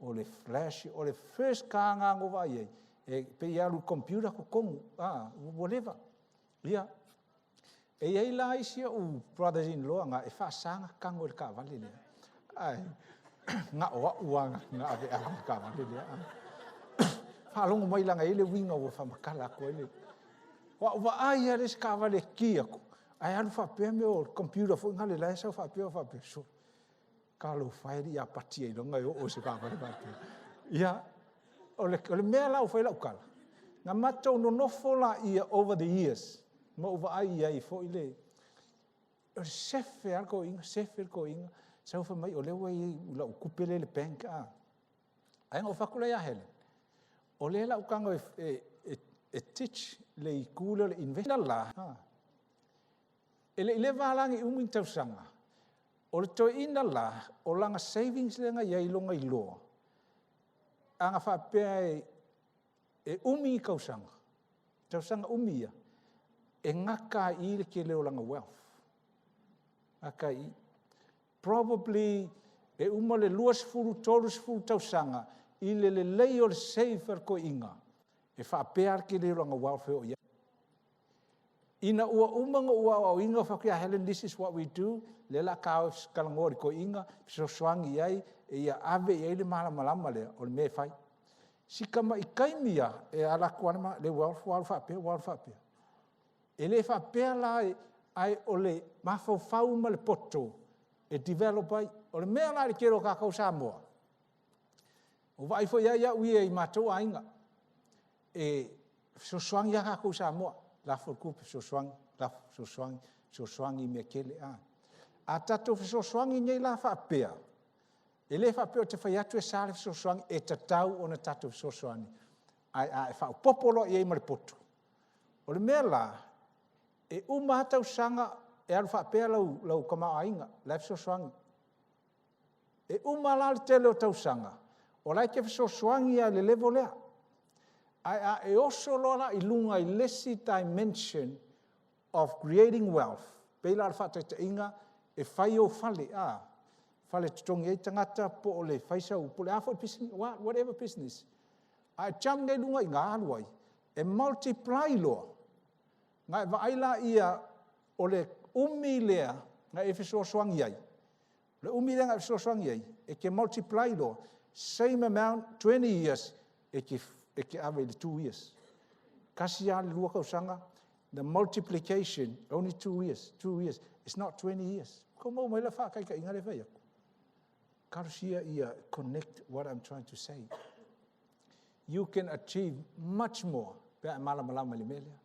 o le flash o le first ka nga ngo vai e pe ia lu computer ko komu whatever ia e ia la isia o brothers in law nga e fa sanga ka ngo ka vale le ai nga o uanga nga ave ka vale le fa longo mai langa ile winga o fa makala ko ile wa ai ia le ka vale kia ko ai alu fa pe me o computer fo ngale la sa fa pe so kalo fai ia patia i longa o se ka vale ia o le mea lau fai lau kala Ngā matau no nofo la ia over the years. Ma uwa ai ia I fo ile. O sefe al ko inga. Sau fa mai o lewa I ula ukupele le bank a. Ai ngā whakula ia hele. O le la ukanga e teach le I kule le investa la. Ele ile valangi umu tausanga. O le toi ina la, o langa savings le nga iai longa I loa. Anga whapea e umi I kausanga. Tausanga umi ia. E ngaka I le ke leo langa wealth. Ngaka I. Probably e uma le luas furu tausanga I le lei o le saver ko inga. E whapea ke leo langa wealth o ia. Ina ua umanga ua o inga whakia Helen, this is what we do. Lela kao kalangori ko inga, so swangi ai, e ia ave i le malama lea, o le me fai. Sikama I kaimia, e ala kuanama, le wal whapea. E le whapea la ai o le mawhau ma le poto, e develop ai, o le mea la le kero kakau Samoa. O vai fo ia ui e matou a inga. E so swangi a kakau Samoa. La forkupe so swangi me kele a. A tato so swangi nei la whapea. E le whapea te whai atu e sale so swangi e tatau o na tato so swangi. Ai e whau popolo I e maripoto. O le mea la, e umatau sanga e alu whapea lau kamau ainga, la so swangi. E umala le tele o tau sanga. O lai ke so swangi a le levo lea. Ai e oso lona I lunga I lesi dimension of creating wealth. Peila al whata te inga e whai o whale a. Whale tutongi e tangata po o le whaisau, po le awha business, whatever business. Ai jam ngai lunga I ngā aluai. E multiply loa. Ngai waaila ia o le umi lea ngai e fiso swangi ai. Le umi lea ngai fiso swangi ai. E ke multiply loa. Same amount, 20 years, e ke ave le 2 years. Kasi ya le lua kausanga, the multiplication, only 2 years. 2 years. It's not 20 years. Ko mau mai la wha kai ka inga le whai aku. Karusia ia connect what I'm trying to say. You can achieve much more. Pea malama le melea.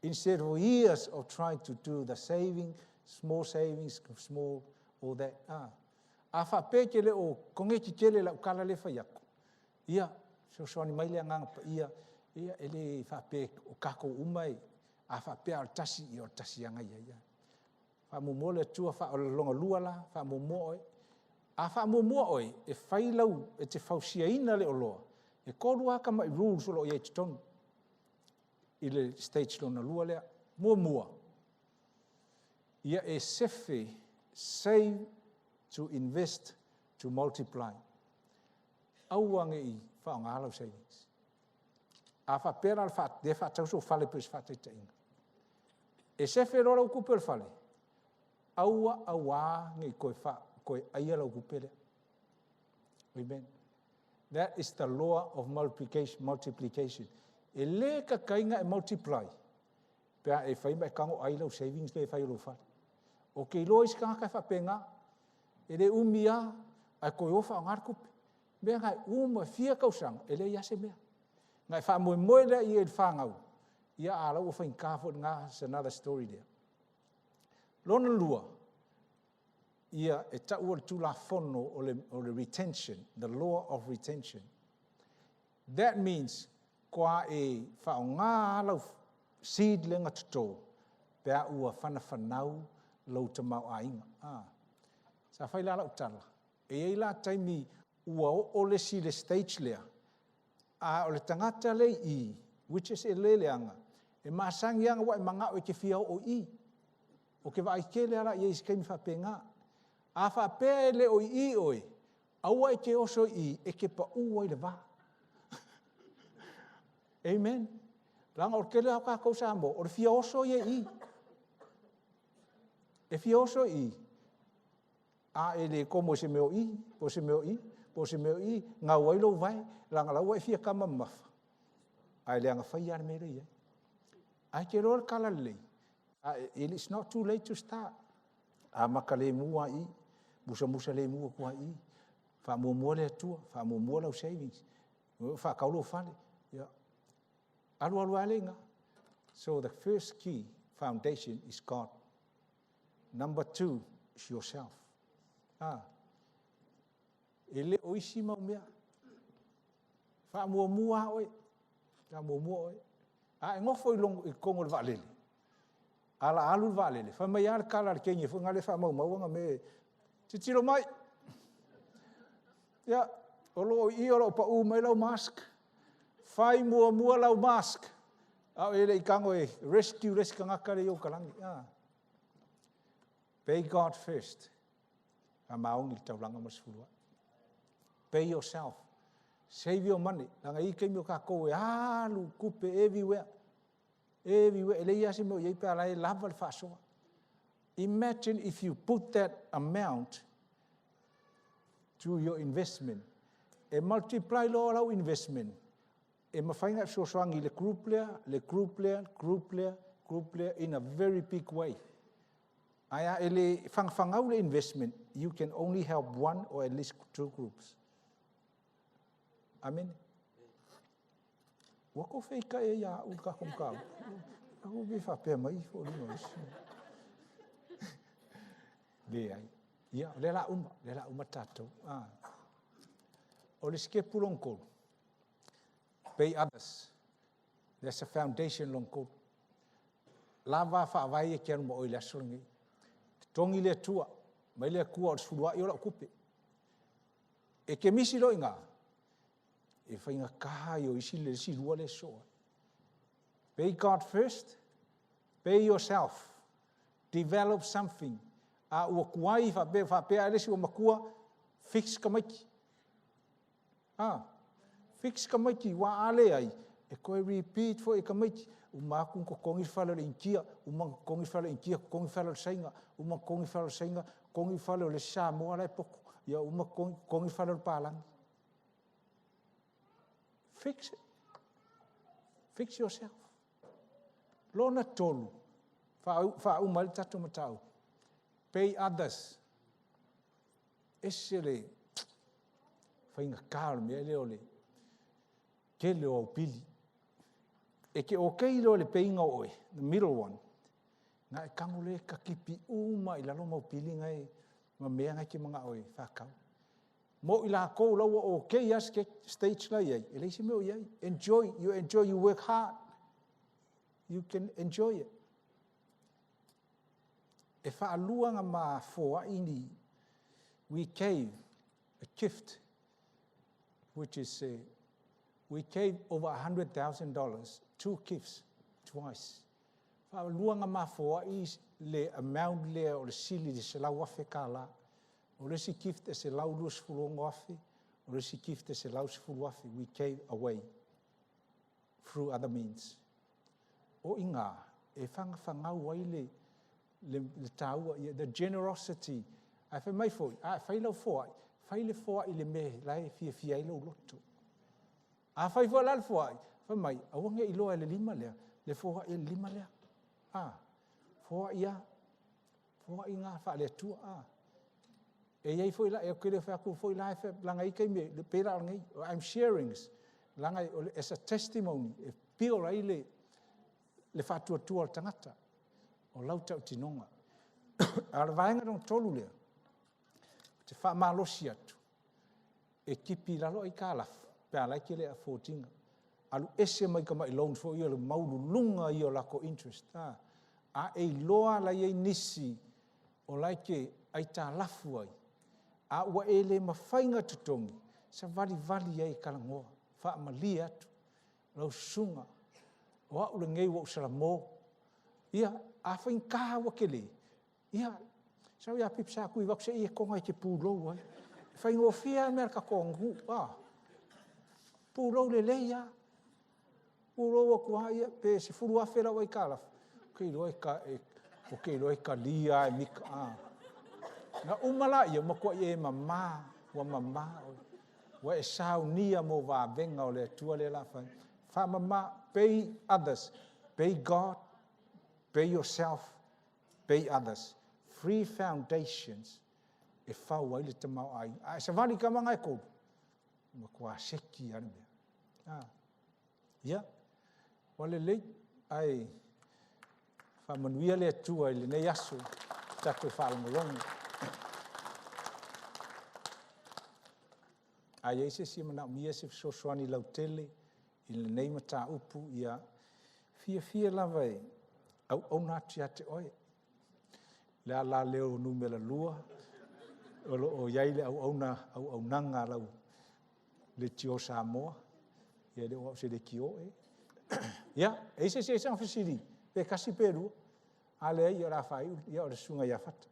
Instead of years of trying to do the savings, small, all that. A wha pekele o kongeki kele la ukala le whai aku. Ia, so soani mai le nganga pa ia ele whape o kako umai, a whape al tasi I o tasi anga ia. Wha mumo le tua wha o longa lua la, wha mumo oi. A wha mumo oi, e whailau e te whausia ina le o loa. E korua ka mai rules o lo i e tonu. I le stage lona lua lea, mua. Ia e sefe, save to invest, to multiply. Auange I whaongahalau savings. A whapera al wha, de wha tauso whale pēs whateita inga. E sefe rora u kupe whale. Aua ngai koe aia lau kupele. Amen. That is the law of multiplication. E le ka kainga e multiply. Pea e whaima e kango ai lau savings le whai lau whale. O ke lois ka kai whapenga, e le umia, ai koe ofa o ngar kupe. Mea ngai uma fia kausang, e le iase mea. Ngai wha moe lea I e whangau. Ia ala ua whain kāwhot ngā, it's another story there. Lona lua, ia e taua tula whono o le retention, the law of retention. That means, koa e wha o ngā lau seed lenga tuto, pea ua whanau lau te mau a inga. Sa whai la lau tala. E ei la taimi ua o le si le stage lea. A o le tangata le I, which is e le leanga, e maasangi anga wa e manga o ke fia o I. O ke wa ke le ala I eis kaimi whapenga. A whapea le o I oi, aua e ke oso I, e ke pa ua I le wa. Amen. Langa o ke le haka kausa mo, o le fia oso I e I. E fia oso I. A e le komo se meo I, po se meo I, ngā wailo vai, langa laua e fia kama mafa. Ai le anga whai ar mele I. Ai ke roa kala lei. It's not too late to start. A maka le mua I, musa le mua kua I, wha mua le atua, wha mua lau savings, wha kaulo whale. Alu alenga. So the first key foundation is God. Number 2 is yourself. Ele oisi mau mea. Fa mua oi. Ka mua oi. Ngofo I long I kongo le valele. Ala alu le valele. Fa mai ala kala le kenye fu ngale fa mau nga me. Titiro mai. Ya, olo I pa mai lau mask. Fai mua lau mask. Ele I kango rescue kangaka le yo kalangi. Pay God first. Maungi taulanga masfulua. Pay yourself. Save your money. Langa I kemi o ka koe alu kupe everywhere. Everywhere. Ele yasi mo yei pe ala lava le fasoa. Imagine if you put that amount to your investment. E multiply lo lau investment. E mawhainga soangi le group player in a very big way. Aya ele fangau le investment, you can only help 1 or at least 2 groups. Amen. Wako feika e ya uka kumkau. Aku be fa pe mai fo no. Le ai. Ya, le la uma tato. O le ske pulongko. Pay others. There's a foundation longko. Lava fa vai e kian mo ile solngi. Tongi le tua, mai le kua o sulua I ola kupe. E ke misi lo inga. E whainga kaha I o isi le silua le soa. Pay God first. Pay yourself. Develop something. A ua kuai fa pe alesi o makua. Fix kamaiki. Fix kamaiki wa ale ai. E koe repeat fo e kamaiki. Uma kung kongi fala le inkia, uma kongi fala inkia, kongi fala le sainga, uma kongi fala sainga, kongi fala le Samoan le poko, ya uma kongi fala le palang. Fix it. Fix yourself. Lona tolu. Fa umal tatu matau. Pay others. Esele. Fainga kalme ele ole. Kele o pili. E ke o kei lo le peinga oe, the middle one. Nga e kango le ka kipi uma I lalo mau pili ngai ma mea ngai ki mga oe, whakau. Mo I la kou lau o kei as ke stage la iei, e leisi meo iei. Enjoy, you work hard. You can enjoy it. E whaalua nga ma foa ini, we gave a gift, which is we gave over $100,000, 2 gifts, twice. Whaaluanga mafoa is le amount le o le sili de se lau afe ka la. O le si gift e se lau luas fulongo afe, o le si gift e se lau se fulu afe. We gave away through other means. O inga, e whangau wai le taua, the generosity. Ai whai mai foi, whai lau foa, whai le foa I le me, lai fia ilo loto. A whai fua lal fua ai, whai mai, awange I loa le 5 lea, le fua I le 5 lea. Fua ia, fua I ngā wha le tua, E iei fua ila, e o kere wha kua fua ila, e langa I kei me, le pera ngai, I'm sharing, langa as a testimony, e pio rai le wha tua o tangata, o lau tau tinonga. Ara vaenga rong tolu lea, te wha malosi atu, e kipi lalo I ka lafu. Pea ke le a 14. Alu ese mai ka mai loan fo I le maulu lunga I o lako interest. A e loa la iei nisi o laike ai tā lafu ai. A ua e le mawhainga tutongi. Sa vali ai kalangoa. Wha mali atu. Lau sunga. O au le ngei wa usala mō. Ia, a whain kaha wa ke le. Ia, sau ia pipsa kui wakse I e konga I ke pūlou ai. Whain o fia mea ka kongu. Pūrou le leia. Pūrou a kua ia, pe se furu a whera wai kāla. Kei roi ka lia e mika. Nga umala ia, makua ia e mamā, wa mamā. Wa e sao nia mo wā venga o le tua le la whai. Wha mamā, pay others. Pay God, pay yourself, pay others. 3 foundations. E whau ai le tamau ai. Ai, sa wani ka mga e kou. Makua seki ane mea. Yeah. Wale lei ai whamanuia le atua i le nei aso tato whaalongolongo. Ai eise si mana mia se sosoani lau tele i le nei mata upu ia fia lava e au nati ate oe. Le ala leo numela lua o iai le au nanga lau le tio Samoa ia le o se le kio e. Ia, eise se sang fasiri pe kasi peru ale ia ra fai ia o le sunga ia fata.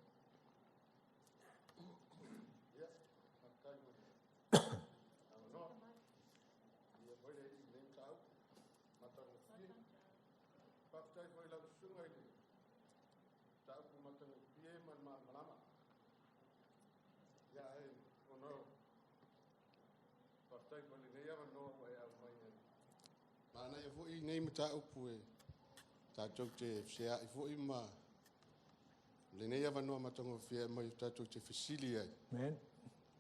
Ana ia foi nei mata upu e tatou te fea i foi ma le nei ava no matongo fea mai tatou te fasili ai. Men.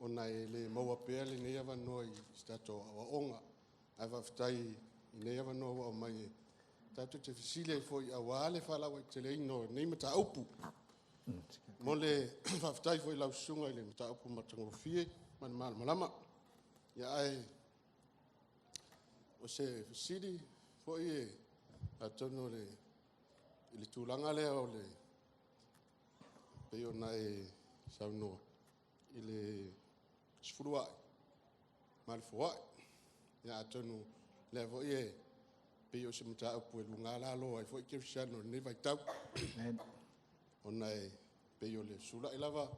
Ona e le maua pea le nei ava no i tatou awa onga ai whaftai i nei ava no o mai e tatou te fasili ai foi awa ale whalawa i te le ino nei mata upu. Mo le whaftai foi lau sunga i le mata upu matongo fea man malama. Ia ai o se fasili foi e atono le tūlanga lea o le peo na e saunoa i le sfuruai ma le fuai ia atono lea foi e peo se mata upu e lunga lalo ai foi kirisiano ne vai tau ona e peo le sula i lava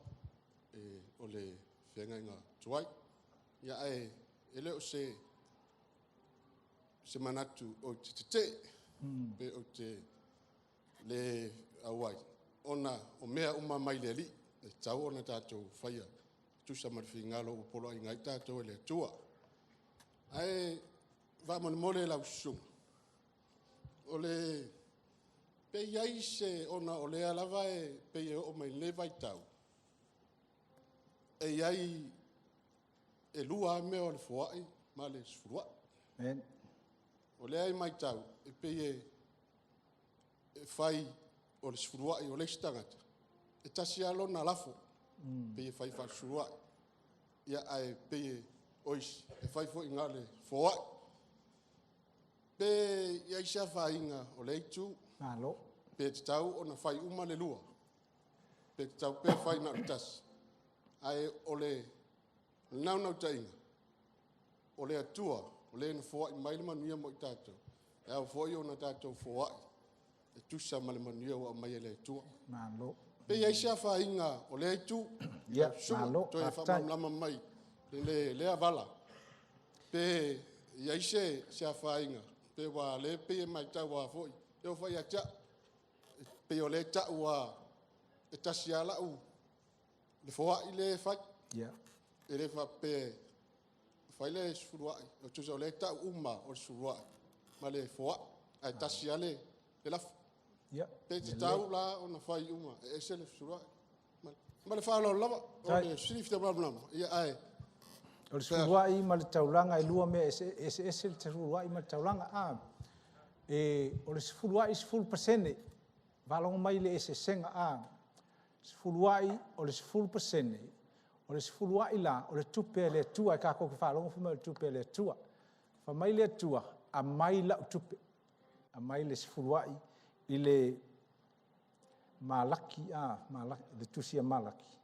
e o le whengainga tuai ia e ele o se manatu o te pe o te le awai ona o mea uma mai le li e tau ona tātou whaia tu sa marwhi ngalo o polo i ngai tātou le tua ai va mole lau sung o le pe iai se ona o le alava e pe o mai le vai tau e iai e lua me o le fuai ma le sfurua o le ai mai tau e pe e fai o le sfuruai o le stangata e tasi alo na lafo pe e fai fa sfuruai ia ai pe ois e fai fo inga le fuai pe ia isa fa inga o le itu alo pe te tau ona fai uma le lua pe te tau pe fai na tas ai o le nau tainga o le atua o le fuai mai le manuia mo i tātou e au fuai ona tātou fuai e tusa ma le manuia o mai le tua malo pe ia isa fa inga o le itu ia malo to e fa lama mai le avala pe ia isa fa inga pe wa le pe mai ta wa foi e o fai acha pe o le ta wa e tasiala u le fuai le fai ia e le fa pe fai le sfuruai o tusa o le ta uma o sfuruai ma le foa ai tasiale e la ia pe te tau la ona fai uma e se le sfuruai ma le fa lo lava o le sifta problem ia ai o le sfuruai ma le taulanga i lua me ese le sfuruai ma le taulanga o le sfuruai 10% valongo mai le ese senga sfuruai o le 10% o le sifuluai la o le tupe le tua e kako ki whalongo fuma le tupe le tua. Fa mai le tua a mai la tupe. A mai le sifuluai i le malaki le tusia malaki.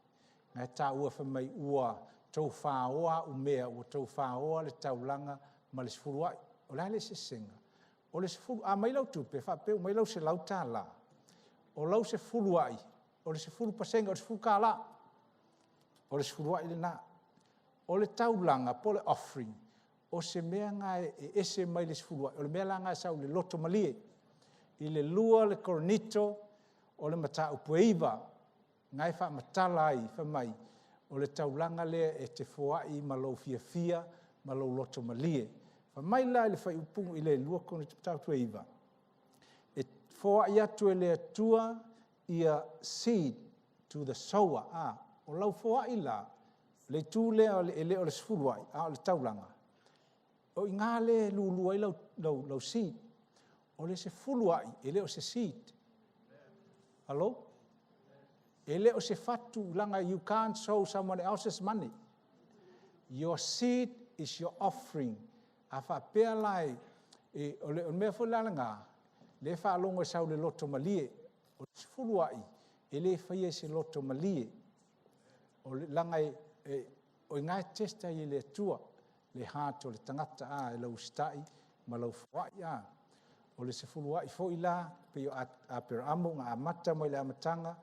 Ngai tā ua fa mai ua tau whaoa umea ua tau whaoa le taulanga ma le sifuluai. O le se senga. O le sifulu a mai lau tupe fa pe mai lau se lau tā la. O lau se fuluai o le sifulu pasenga o le sifulu ka la. O le sfuruai le nā. O le taulanga po le offering. O se mea ngai e ese mai le sfuruai. O le mea la ngai sau le loto malie. I le lua le koronito. O le mata upueiva. Ngai wha matala ai wha mai. O le taulanga lea e te fuai ma lau fia ma lau loto malie. Wha mai la le whai upungu i le lua koronito mata upueiva. E fuai atu e le atua ia seed to the sower. O lau foai la, le tūlea o le sfuruai, o le taulanga. O i ngā le luluai lau seed. o le se fulu ai, e le o se seed. Hello? E le o se fatu langa, you can't sow someone else's money. Your seed is your offering. A wha pēr lai, o le mea whulalanga, le wha alongo sau le loto malie, o le fulu ai, e le whaia se loto malie. O le langa o ngai testa i le tua, le hato, le tangata e lau stai, ma lau whai o le se fulu ai fo i la, pe o a per amo, ngā amata mo i le amatanga,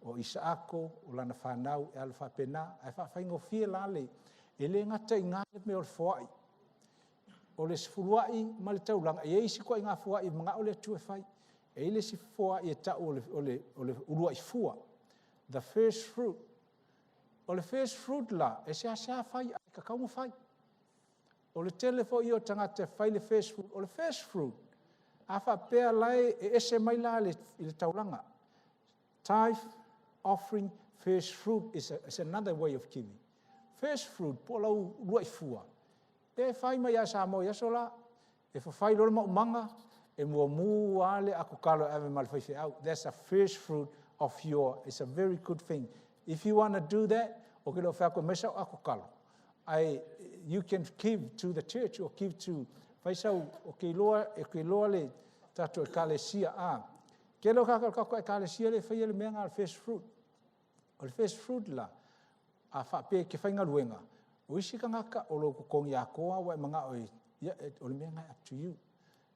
o Isaako, o lana whanau, e ala whapena, e whaingo fia lale, e le ngata i ngāle me o le whai. O le se fulu ai, ma le taulanga, e eisi koe ngā whai, mga o le atu e whai, e le se whai e tau o le urua i fua. The first fruit. O le first fruit la, e se asea whai, ai ka kaunga whai. O le telefo i o tangata whai le first fruit. O le first fruit, a wha pēr lai e ese mai la i le taulanga. Tithe, offering, first fruit is another way of giving. First fruit, po lau rua i fua. E whai mai a Samoa i asola, e whai lor maumanga, e mua ale ako kalo ave malwhaiwhi au. That's a first fruit of it's a very good thing. If you want to do that, o ke lo whako mesa ako kalo. You can give to the church or give to whaisau o ke loa le tato e kalesia Ke lo kako e kalesia le whaia le mea ngā first fruit. O le first fruit la, a whape ke whainga luenga. O isi ka ngaka o lo kukongi a koa wa mga o le mea ngai up to you.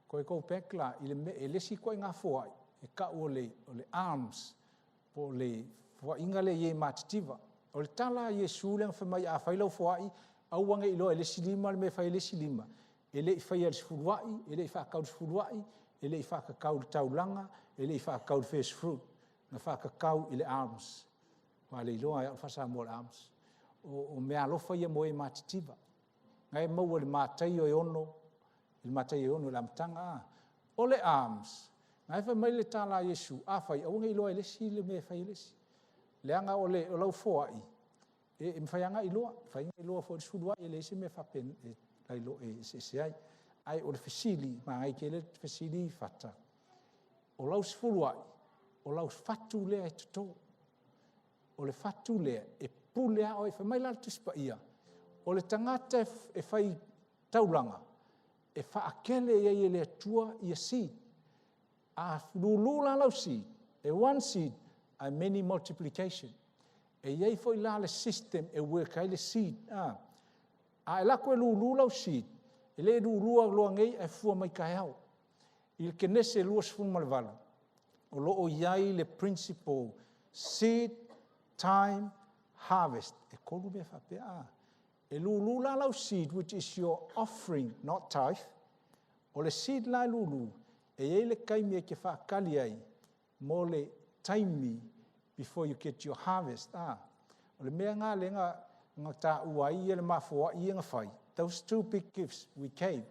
Ko e kou pekla, e lesi koe ngā whoai, e ka o le arms, po le whainga le ye matitiva. O le tala ye sūlenga whamai a whailau whoai, auanga i loa e lesi lima le me whai lesi lima. E le i whaia le sfuruai, e le i whakau le sfuruai, e le i whakakau le taulanga, e le i whakakau le first fruit, na whakakau i le arms. Wa le iloa e alwhasa mo le arms. O mea lofa ia mo e matitiva. Ngai maua le mātai o e ono, il mātai o ono le amatanga. O le arms. Ngai wha mai le tāla Yesu, a whai, aunga iloa e lesi le me whai lesi. Leanga o le o lau whoai, e mwhaianga iloa, whainga iloa fo le sudua, e lesi me whapen, lai lo e se ai. Ai o le fesili, ma ngai ke le fesili fata. O lau sfuluai, o lau fatu lea e tuto. O le fatu lea, e pulea o e whamai lal tuspa ia. O le tangata e whai taulanga, e whaakele ia i le tua i a seed. A lulula lau seed, e one seed, a many multiplication. E iei foi la le system e work ai le seed. A e lako e lulula lau seed, e le lulua loa ngei e fua mai kai au. Il ke nese lua sfung malvalu. O lo o iai le principle, seed, time, harvest. E kolu me whapea. E lulula lau seed, which is your offering, not tithe. O le seed lai lulu, e ei le kaimi e ke whaakali ai, mo le taimi before you get your harvest. O le mea ngā le ngā tā uai e le mafua i ngā whai. Those two big gifts we gave.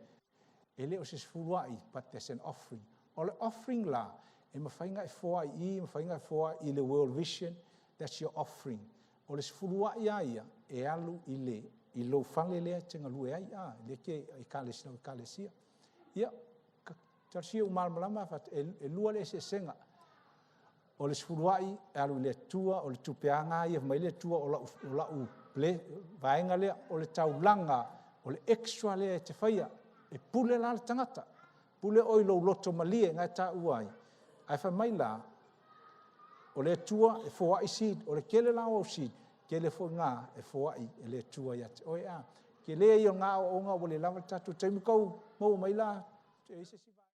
E le o se sfuruai, but there's an offering. O le offering la, e mawhainga e fua i, mawhainga e fua i le World Vision, that's your offering. O le sfuruai aia, e alu i le, i lo whange lea tenga lue ai, le ke i kālesia. Ia, tarsia umalmalama, e lua le se senga. O le sfuruai, e alu le tua, o le tupeanga ia, mai le tua, o lau vaenga lea, o le taulanga, o le extra lea te whaia, e pule la le tangata, pule oi lo loto malie ngai tā uai. Ai wha mai la, o le tua e fōai seed, o le kele lau au seed, kele fo ngā e fōai e le tua iate. Oi ke le i o ngā o ngā o le lava tatu, taimukau mau mai la, e se siva.